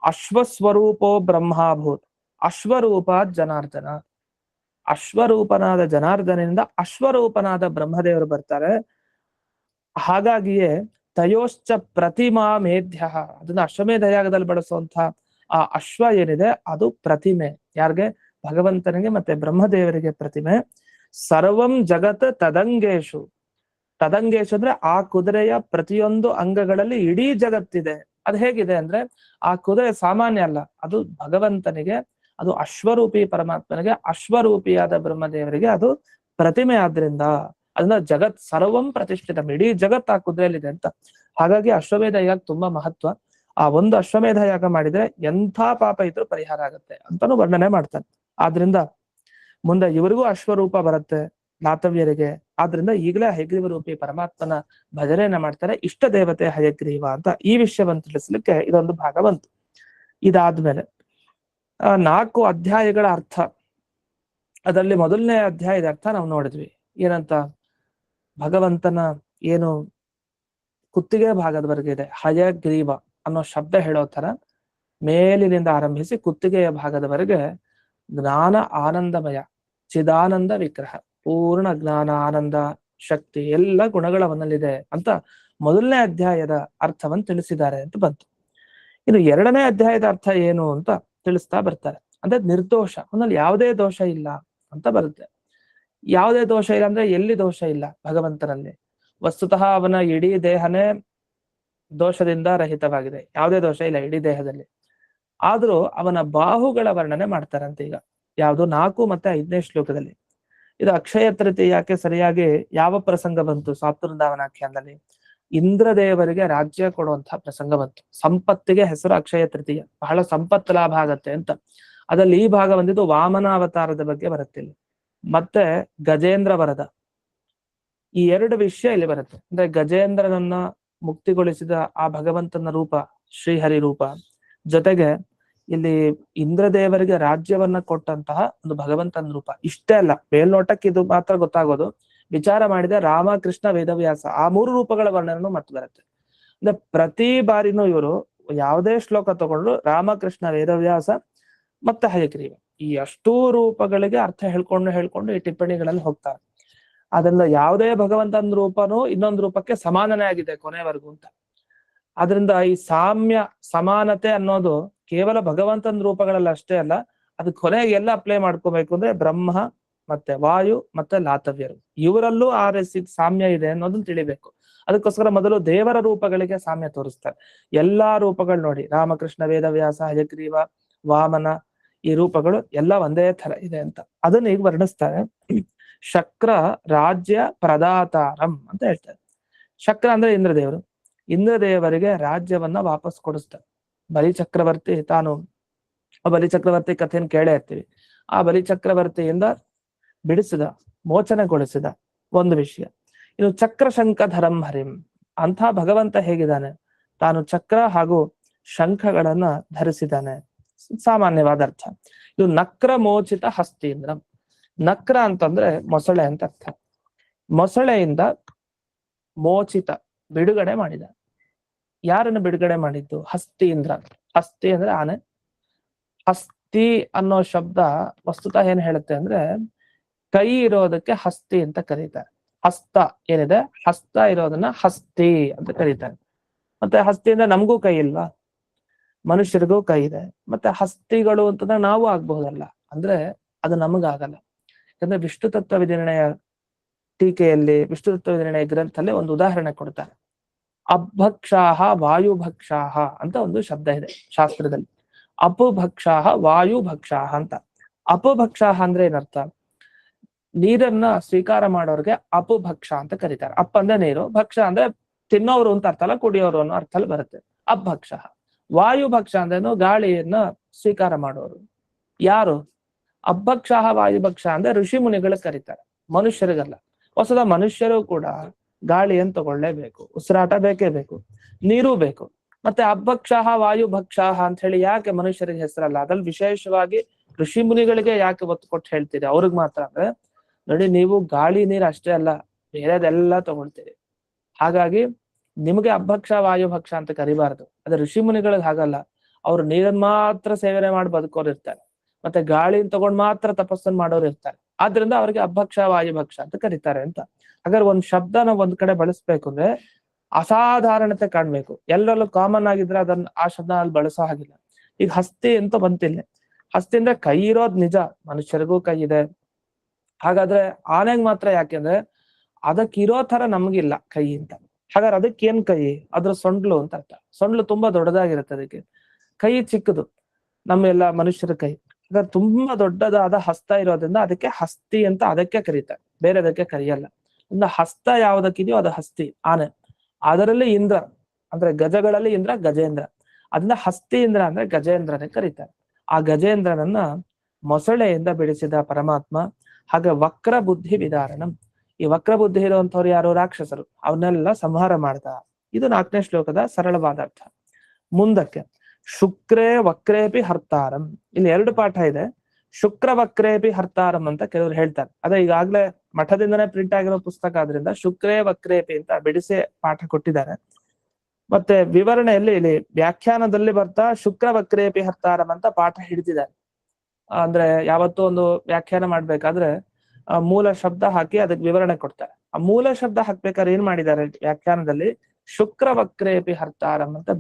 B: ಅಶ್ವಸ್ವರೂಪೋ ಬ್ರಹ್ಮಾಭೂತ್ ಅಶ್ವರೂಪ ಜನಾರ್ದನ. ಅಶ್ವರೂಪನಾದ ಜನಾರ್ದನಿಂದ ಅಶ್ವರೂಪನಾದ ಬ್ರಹ್ಮದೇವರು ಬರ್ತಾರೆ. ಹಾಗಾಗಿಯೇ ತಯೋಶ್ಚ ಪ್ರತಿಮಾ ಮೇಧ್ಯ, ಅದನ್ನ ಅಶ್ವಮೇಧ ಯಾಗದಲ್ಲಿ ಬಳಸುವಂತಹ ಆ ಅಶ್ವ ಏನಿದೆ ಅದು ಪ್ರತಿಮೆ. ಯಾರಿಗೆ? ಭಗವಂತನಿಗೆ ಮತ್ತೆ ಬ್ರಹ್ಮದೇವರಿಗೆ ಪ್ರತಿಮೆ. ಸರ್ವಂ ಜಗತ್ ತದಂಗೇಶು, ತದಂಗೇಶು ಅಂದ್ರೆ ಆ ಕುದುರೆಯ ಪ್ರತಿಯೊಂದು ಅಂಗಗಳಲ್ಲಿ ಇಡೀ ಜಗತ್ತಿದೆ. ಅದು ಹೇಗಿದೆ ಅಂದ್ರೆ ಆ ಕುದುರೆ ಸಾಮಾನ್ಯ ಅಲ್ಲ, ಅದು ಭಗವಂತನಿಗೆ, ಅದು ಅಶ್ವರೂಪಿ ಪರಮಾತ್ಮನಿಗೆ, ಅಶ್ವರೂಪಿಯಾದ ಬ್ರಹ್ಮದೇವರಿಗೆ ಅದು ಪ್ರತಿಮೆ. ಆದ್ರಿಂದ ಅದನ್ನ ಜಗತ್ ಸರ್ವಂ ಪ್ರತಿಷ್ಠಿತ, ಇಡೀ ಜಗತ್ ಆ ಕುದುರೆಯಲ್ಲಿದೆ ಅಂತ. ಹಾಗಾಗಿ ಅಶ್ವಮೇಧ ಯಾಗ ತುಂಬಾ ಮಹತ್ವ. ಆ ಒಂದು ಅಶ್ವಮೇಧ ಯಾಗ ಮಾಡಿದ್ರೆ ಎಂಥ ಪಾಪ ಇದ್ರೂ ಪರಿಹಾರ ಆಗುತ್ತೆ ಅಂತಾನು ವರ್ಣನೆ ಮಾಡ್ತಾನೆ. ಆದ್ರಿಂದ ಮುಂದೆ ಇವರಿಗೂ ಅಶ್ವರೂಪ ಬರುತ್ತೆ ಲಾತವ್ಯರಿಗೆ. ಆದ್ರಿಂದ ಈಗಲೇ ಹಯಗ್ರೀವ ರೂಪಿ ಪರಮಾತ್ಮನ ಭಜನೆಯನ್ನ ಮಾಡ್ತಾರೆ. ಇಷ್ಟ ದೇವತೆ ಹಯಗ್ರೀವ ಅಂತ ಈ ವಿಷಯವನ್ನು ತಿಳಿಸ್ಲಿಕ್ಕೆ ಇದೊಂದು ಭಾಗ ಬಂತು. ಇದಾದ್ಮೇಲೆ 4 ಅಧ್ಯಾಯಗಳ ಅರ್ಥ, ಅದರಲ್ಲಿ ಮೊದಲನೇ ಅಧ್ಯಾಯದ ಅರ್ಥ ನಾವು ನೋಡಿದ್ವಿ. ಏನಂತ? ಭಗವಂತನ ಏನು ಕುತ್ತಿಗೆ ಭಾಗದವರೆಗೆ ಇದೆ, ಹಯಗ್ರೀವ ಅನ್ನೋ ಶಬ್ದ ಹೇಳೋ ತರ ಮೇಲಿನಿಂದ ಆರಂಭಿಸಿ ಕುತ್ತಿಗೆಯ ಭಾಗದವರೆಗೆ ಜ್ಞಾನ ಆನಂದಮಯ ಚಿದಾನಂದ ವಿಗ್ರಹ, ಪೂರ್ಣ ಜ್ಞಾನ ಆನಂದ ಶಕ್ತಿ ಎಲ್ಲ ಗುಣಗಳವನಲ್ಲಿದೆ ಅಂತ ಮೊದಲನೇ ಅಧ್ಯಾಯದ ಅರ್ಥವನ್ನು ತಿಳಿಸಿದ್ದಾರೆ ಅಂತ ಬಂತು. ಇನ್ನು ಎರಡನೇ ಅಧ್ಯಾಯದ ಅರ್ಥ ಏನು ಅಂತ ತಿಳಿಸ್ತಾ ಬರ್ತಾರೆ. ಅಂದ್ರೆ ನಿರ್ದೋಷ, ಅವನಲ್ಲಿ ಯಾವುದೇ ದೋಷ ಇಲ್ಲ ಅಂತ ಬರುತ್ತೆ. ಯಾವುದೇ ದೋಷ ಇಲ್ಲ ಅಂದ್ರೆ ಎಲ್ಲಿ ದೋಷ ಇಲ್ಲ ಭಗವಂತನಲ್ಲಿ? ವಸ್ತುತಃ ಅವನ ಇಡೀ ದೇಹನೇ ದೋಷದಿಂದ ರಹಿತವಾಗಿದೆ, ಯಾವುದೇ ದೋಷ ಇಲ್ಲ ಇಡೀ ದೇಹದಲ್ಲಿ. ಆದ್ರೂ ಅವನ ಬಾಹುಗಳ ವರ್ಣನೆ ಮಾಡ್ತಾರಂತೆ. ಈಗ ಯಾವುದು 4 ಮತ್ತೆ 5ನೇ ಶ್ಲೋಕದಲ್ಲಿ. ಇದು ಅಕ್ಷಯ ತೃತೀಯಕ್ಕೆ ಸರಿಯಾಗಿ ಯಾವ ಪ್ರಸಂಗ ಬಂತು? ಸಾಪ್ತವೃಂದಾವನಾಖ್ಯಾನದಲ್ಲಿ ಇಂದ್ರದೇವರಿಗೆ ರಾಜ್ಯ ಕೊಡುವಂತಹ ಪ್ರಸಂಗ ಬಂತು. ಸಂಪತ್ತಿಗೆ ಹೆಸರು ಅಕ್ಷಯ ತೃತೀಯ, ಬಹಳ ಸಂಪತ್ತು ಲಾಭ ಆಗತ್ತೆ ಅಂತ. ಅದ್ರಲ್ಲಿ ಈ ಭಾಗ ಬಂದಿದ್ದು ವಾಮನ ಅವತಾರದ ಬಗ್ಗೆ ಬರುತ್ತೆ ಇಲ್ಲಿ, ಮತ್ತೆ ಗಜೇಂದ್ರ ವರದ, ಈ 2 ವಿಷಯ ಇಲ್ಲಿ ಬರುತ್ತೆ. ಅಂದ್ರೆ ಗಜೇಂದ್ರನನ್ನ ಮುಕ್ತಿಗೊಳಿಸಿದ ಆ ಭಗವಂತನ ರೂಪ ಶ್ರೀಹರಿ ರೂಪ, ಜೊತೆಗೆ ಇಲ್ಲಿ ಇಂದ್ರದೇವರಿಗೆ ರಾಜ್ಯವನ್ನ ಕೊಟ್ಟಂತಹ ಒಂದು ಭಗವಂತನ ರೂಪ. ಇಷ್ಟೇ ಅಲ್ಲ, ಮೇಲ್ನೋಟಕ್ಕೆ ಇದು ಮಾತ್ರ ಗೊತ್ತಾಗೋದು, ವಿಚಾರ ಮಾಡಿದ ರಾಮಕೃಷ್ಣ ವೇದವ್ಯಾಸ ಆ 3 ರೂಪಗಳ ವರ್ಣನೆ ಮತ್ತೆ ಬರುತ್ತೆ. ಅಂದ್ರೆ ಪ್ರತಿ ಬಾರಿನೂ ಇವರು ಯಾವುದೇ ಶ್ಲೋಕ ತಗೊಂಡ್ರು ರಾಮಕೃಷ್ಣ ವೇದವ್ಯಾಸ ಮತ್ತೆ ಹಯಗ್ರೀವ ಈ ಅಷ್ಟೂ ರೂಪಗಳಿಗೆ ಅರ್ಥ ಹೇಳ್ಕೊಂಡು ಈ ಟಿಪ್ಪಣಿಗಳಲ್ಲಿ ಹೋಗ್ತಾರೆ. ಅದರಿಂದ ಯಾವುದೇ ಭಗವಂತನ ರೂಪನೂ ಇನ್ನೊಂದು ರೂಪಕ್ಕೆ ಸಮಾನನೇ ಆಗಿದೆ ಕೊನೆವರೆಗೂ ಅಂತ. ಆದ್ರಿಂದ ಈ ಸಾಮ್ಯ ಸಮಾನತೆ ಅನ್ನೋದು ಕೇವಲ ಭಗವಂತನ ರೂಪಗಳಲ್ಲಿ ಅಷ್ಟೇ ಅಲ್ಲ, ಅದು ಕೊನೆಗೆ ಎಲ್ಲ ಅಪ್ಲೈ ಮಾಡ್ಕೋಬೇಕು. ಅಂದ್ರೆ ಬ್ರಹ್ಮ ಮತ್ತೆ ವಾಯು ಮತ್ತೆ ಲಾತವ್ಯರು ಇವರಲ್ಲೂ ಆ ರೀತಿ ಸಾಮ್ಯ ಇದೆ ಅನ್ನೋದನ್ನ ತಿಳಿಬೇಕು. ಅದಕ್ಕೋಸ್ಕರ ಮೊದಲು ದೇವರ ರೂಪಗಳಿಗೆ ಸಾಮ್ಯ ತೋರಿಸ್ತಾರೆ. ಎಲ್ಲಾ ರೂಪಗಳು ನೋಡಿ, ರಾಮಕೃಷ್ಣ ವೇದವ್ಯಾಸ ಹಯಗ್ರೀವ ವಾಮನ ಈ ರೂಪಗಳು ಎಲ್ಲ ಒಂದೇ ತರ ಇದೆ ಅಂತ ಅದನ್ನ ಈಗ ವರ್ಣಿಸ್ತಾರೆ. ಶಕ್ರ ರಾಜ್ಯ ಪ್ರದಾತಾರಂ ಅಂತ ಹೇಳ್ತಾರೆ. ಶಕ್ರ ಅಂದ್ರೆ ಇಂದ್ರದೇವರು, ಇಂದ್ರದೇವರಿಗೆ ರಾಜ್ಯವನ್ನ ವಾಪಸ್ ಕೊಡಿಸ್ತಾರೆ. ಬಲಿಚಕ್ರವರ್ತಿ ತಾನು, ಬಲಿಚಕ್ರವರ್ತಿ ಕಥೆಯನ್ನು ಕೇಳೇ ಇರ್ತೀವಿ. ಆ ಬಲಿಚಕ್ರವರ್ತಿಯಿಂದ ಬಿಡಿಸಿದ, ಮೋಚನೆಗೊಳಿಸಿದ ಒಂದು ವಿಷಯ. ಇನ್ನು ಚಕ್ರ ಶಂಖಧರಂ ಹರಿಂ ಅಂತ ಭಗವಂತ ಹೇಗಿದ್ದಾನೆ? ತಾನು ಚಕ್ರ ಹಾಗೂ ಶಂಖಗಳನ್ನ ಧರಿಸಿದ್ದಾನೆ, ಸಾಮಾನ್ಯವಾದ ಅರ್ಥ. ಇದು ನಕ್ರ ಮೋಚಿತ ಹಸ್ತೀಂದ್ರ. ನಕ್ರ ಅಂತಂದ್ರೆ ಮೊಸಳೆ ಅಂತ ಅರ್ಥ. ಮೊಸಳೆಯಿಂದ ಮೋಚಿತ ಬಿಡುಗಡೆ ಮಾಡಿದ. ಯಾರನ್ನು ಬಿಡುಗಡೆ ಮಾಡಿದ್ದು? ಹಸ್ತೀಂದ್ರ. ಹಸ್ತಿ ಅಂದ್ರೆ ಆನೆ. ಹಸ್ತಿ ಅನ್ನೋ ಶಬ್ದ ವಸ್ತುತಃ ಏನ್ ಹೇಳುತ್ತೆ ಅಂದ್ರೆ ಕೈ ಇರೋದಕ್ಕೆ ಹಸ್ತಿ ಅಂತ ಕರೀತಾರೆ. ಹಸ್ತ ಏನಿದೆ, ಹಸ್ತ ಇರೋದನ್ನ ಹಸ್ತಿ ಅಂತ ಕರೀತಾರೆ. ಮತ್ತೆ ಹಸ್ತಿ ಅಂದ್ರೆ ನಮಗೂ ಕೈ ಇಲ್ವಾ? ಮನುಷ್ಯರಿಗೂ ಕೈ ಇದೆ. ಮತ್ತೆ ಹಸ್ತಿಗಳು ಅಂತಂದ್ರೆ ನಾವು ಆಗ್ಬಹುದಲ್ಲ, ಅಂದ್ರೆ ಅದು ನಮಗಾಗಲ್ಲ. ಯಾಕಂದ್ರೆ ವಿಷ್ಣು ತತ್ವ ವಿನಿರ್ಣಯ ಟೀಕೆಯಲ್ಲಿ, ವಿಷ್ಣು ತತ್ವ ವಿನಿರ್ಣಯ ಗ್ರಂಥದಲ್ಲಿ ಒಂದು ಉದಾಹರಣೆ ಕೊಡ್ತಾರೆ. ಅಭಕ್ಷಾಹ ವಾಯುಭಕ್ಷಾಹ ಅಂತ ಒಂದು ಶಬ್ದ ಇದೆ ಶಾಸ್ತ್ರದಲ್ಲಿ. ಅಪಭಕ್ಷಾಹ ವಾಯುಭಕ್ಷಾಹ ಅಂತ. ಅಪಭಕ್ಷಾಹ ಅಂದ್ರೆ ಏನರ್ಥ? ನೀರನ್ನ ಸ್ವೀಕಾರ ಮಾಡೋರ್ಗೆ ಅಪಭಕ್ಷ ಅಂತ ಕರೀತಾರೆ. ಅಪ್ಪ ಅಂದ್ರೆ ನೀರು, ಭಕ್ಷ ಅಂದ್ರೆ ತಿನ್ನೋರು ಅಂತ ಅರ್ಥ ಅಲ್ಲ, ಕುಡಿಯೋರು ಅನ್ನೋ ಅರ್ಥ ಅಲ್ಲಿ ಬರುತ್ತೆ ಅಭಕ್ಷ. ವಾಯುಭಕ್ಷ ಅಂದ್ರೇನು? ಗಾಳಿಯನ್ನ ಸ್ವೀಕಾರ ಮಾಡೋರು. ಯಾರು? ಅಭಕ್ಷಾಹ ವಾಯುಭಕ್ಷ ಅಂದ್ರೆ ಋಷಿ ಮುನಿಗಳು ಕರೀತಾರೆ, ಮನುಷ್ಯರಿಗಲ್ಲ. ಹೊಸದ ಮನುಷ್ಯರು ಕೂಡ ಗಾಳಿಯನ್ನು ತಗೊಳ್ಳೇಬೇಕು, ಉಸಿರಾಟ ಬೇಕೇ ಬೇಕು, ನೀರು ಬೇಕು. ಮತ್ತೆ ಅಭಕ್ಷಾಹ ವಾಯುಭಕ್ಷಾಹ ಅಂತ ಹೇಳಿ ಯಾಕೆ ಮನುಷ್ಯರಿಗೆ ಹೆಸರಲ್ಲ? ಅದ್ರಲ್ಲಿ ವಿಶೇಷವಾಗಿ ಋಷಿ ಮುನಿಗಳಿಗೆ ಯಾಕೆ ಒತ್ತು ಕೊಟ್ಟು ಹೇಳ್ತೀರಿ ಅವ್ರಿಗೆ ಮಾತ್ರ ಅಂದ್ರೆ, ನೋಡಿ ನೀವು ಗಾಳಿ ನೀರು ಅಷ್ಟೇ ಅಲ್ಲ ಬೇರೆದೆಲ್ಲ ತಗೊಳ್ತೀರಿ. ಹಾಗಾಗಿ ನಿಮಗೆ ಅಭಕ್ಷ ವಾಯುಭಕ್ಷ ಅಂತ ಕರಿಬಾರದು. ಅದೇ ಋಷಿ ಮುನಿಗಳಿಗೆ ಹಾಗಲ್ಲ, ಅವ್ರು ನೀರನ್ನ ಮಾತ್ರ ಸೇವನೆ ಮಾಡಿ ಬದುಕೋರು ಇರ್ತಾರೆ, ಮತ್ತೆ ಗಾಳಿನ ತಗೊಂಡ್ ಮಾತ್ರ ತಪಸ್ಸನ್ನು ಮಾಡೋರು ಇರ್ತಾರೆ. ಆದ್ರಿಂದ ಅವ್ರಿಗೆ ಅಭಕ್ಷ ವಾಯುಭಕ್ಷ ಅಂತ ಕರೀತಾರೆ ಅಂತ. ಹಾಗಾದ್ರೆ ಒಂದ್ ಶಬ್ದ ನಾವು ಒಂದ್ ಕಡೆ ಬಳಸ್ಬೇಕು ಅಂದ್ರೆ ಅಸಾಧಾರಣತೆ ಕಾಣ್ಬೇಕು. ಎಲ್ಲರಲ್ಲೂ ಕಾಮನ್ ಆಗಿದ್ರೆ ಅದನ್ನ ಆ ಶಬ್ದ ಅಲ್ಲಿ ಬಳಸೋ ಹಾಗಿಲ್ಲ. ಈಗ ಹಸ್ತಿ ಅಂತ ಬಂತಿಲ್ಲ. ಹಸ್ತಿ ಅಂದ್ರೆ ಕೈ ಇರೋದ್ ನಿಜ, ಮನುಷ್ಯರಿಗೂ ಕೈ ಇದೆ. ಹಾಗಾದ್ರೆ ಆನೆಗ್ ಮಾತ್ರ ಯಾಕೆಂದ್ರೆ ಅದಕ್ಕಿರೋ ತರ ನಮ್ಗಿಲ್ಲ ಕೈ ಅಂತ. ಹಾಗಾದ್ರೆ ಅದಕ್ಕೇನ್ ಕೈ? ಅದ್ರ ಸೊಂಡ್ಲು ಅಂತ ಅರ್ಥ. ಸೊಂಡ್ಲು ತುಂಬಾ ದೊಡ್ಡದಾಗಿರುತ್ತೆ, ಅದಕ್ಕೆ ಕೈ ಚಿಕ್ಕದು. ನಮ್ಮೆಲ್ಲ ಮನುಷ್ಯರ ಕೈ ಹಾಗಾದ್ರೆ ತುಂಬಾ ದೊಡ್ಡದಾದ ಹಸ್ತ ಇರೋದ್ರಿಂದ ಅದಕ್ಕೆ ಹಸ್ತಿ ಅಂತ ಅದಕ್ಕೆ ಕರೀತಾರೆ, ಬೇರೆ ಅದಕ್ಕೆ ಕರೆಯಲ್ಲ. ಇನ್ನು ಹಸ್ತ ಯಾವ್ದಕ್ಕಿದೆಯೋ ಅದು ಹಸ್ತಿ, ಆನೆ. ಅದರಲ್ಲಿ ಇಂದ್ರ ಅಂದ್ರೆ ಗಜಗಳಲ್ಲಿ ಇಂದ್ರ ಗಜೇಂದ್ರ, ಅದನ್ನ ಹಸ್ತಿ ಇಂದ್ರ ಅಂದ್ರೆ ಗಜೇಂದ್ರನೇ ಕರೀತಾರೆ. ಆ ಗಜೇಂದ್ರನನ್ನ ಮೊಸಳೆಯಿಂದ ಬಿಡಿಸಿದ ಪರಮಾತ್ಮ. ಹಾಗೆ ವಕ್ರ ಬುದ್ಧಿ ವಿದಾರಣಂ, ಈ ವಕ್ರ ಬುದ್ಧಿ ಇರುವಂತವ್ರು ಯಾರು? ರಾಕ್ಷಸರು. ಅವನ್ನೆಲ್ಲ ಸಂಹಾರ ಮಾಡ್ದ. ಇದು 4ನೇ ಶ್ಲೋಕದ ಸರಳವಾದ ಅರ್ಥ. ಮುಂದಕ್ಕೆ ಶುಕ್ರೇ ವಕ್ರೇಪಿ ಹರ್ತಾರಂ, ಇಲ್ಲಿ 2 ಪಾಠ ಇದೆ. ಶುಕ್ರ ವಕ್ರೇಪಿ ಹರ್ತಾರಂ ಅಂತ ಕೆಲವರು ಹೇಳ್ತಾರೆ. ಅದೇ ಈಗಾಗ್ಲೇ ಮಠದಿಂದನೇ ಪ್ರಿಂಟ್ ಆಗಿರೋ ಪುಸ್ತಕ ಆದ್ರಿಂದ ಶುಕ್ರೇ ವಕ್ರೇಪಿ ಅಂತ ಬಿಡಿಸಿ ಪಾಠ ಕೊಟ್ಟಿದ್ದಾರೆ. ಮತ್ತೆ ವಿವರಣೆಯಲ್ಲಿ ಇಲ್ಲಿ ವ್ಯಾಖ್ಯಾನದಲ್ಲಿ ಬರ್ತಾ ಶುಕ್ರ ವಕ್ರೇಪಿ ಹರ್ತಾರಂ ಅಂತ ಪಾಠ ಹಿಡಿದಿದ್ದಾರೆ. ಅಂದ್ರೆ ಯಾವತ್ತೂ ಒಂದು ವ್ಯಾಖ್ಯಾನ ಮಾಡ್ಬೇಕಾದ್ರೆ ಮೂಲ ಶಬ್ದ ಹಾಕಿ ಅದಕ್ಕೆ ವಿವರಣೆ ಕೊಡ್ತಾರೆ. ಆ ಮೂಲ ಶಬ್ದ ಹಾಕ್ಬೇಕಾದ್ರೆ ಏನ್ ಮಾಡಿದ್ದಾರೆ ವ್ಯಾಖ್ಯಾನದಲ್ಲಿ? ಶುಕ್ರ ವಕ್ರೇಪಿ ಹರ್ತಾರಂ ಅಂತ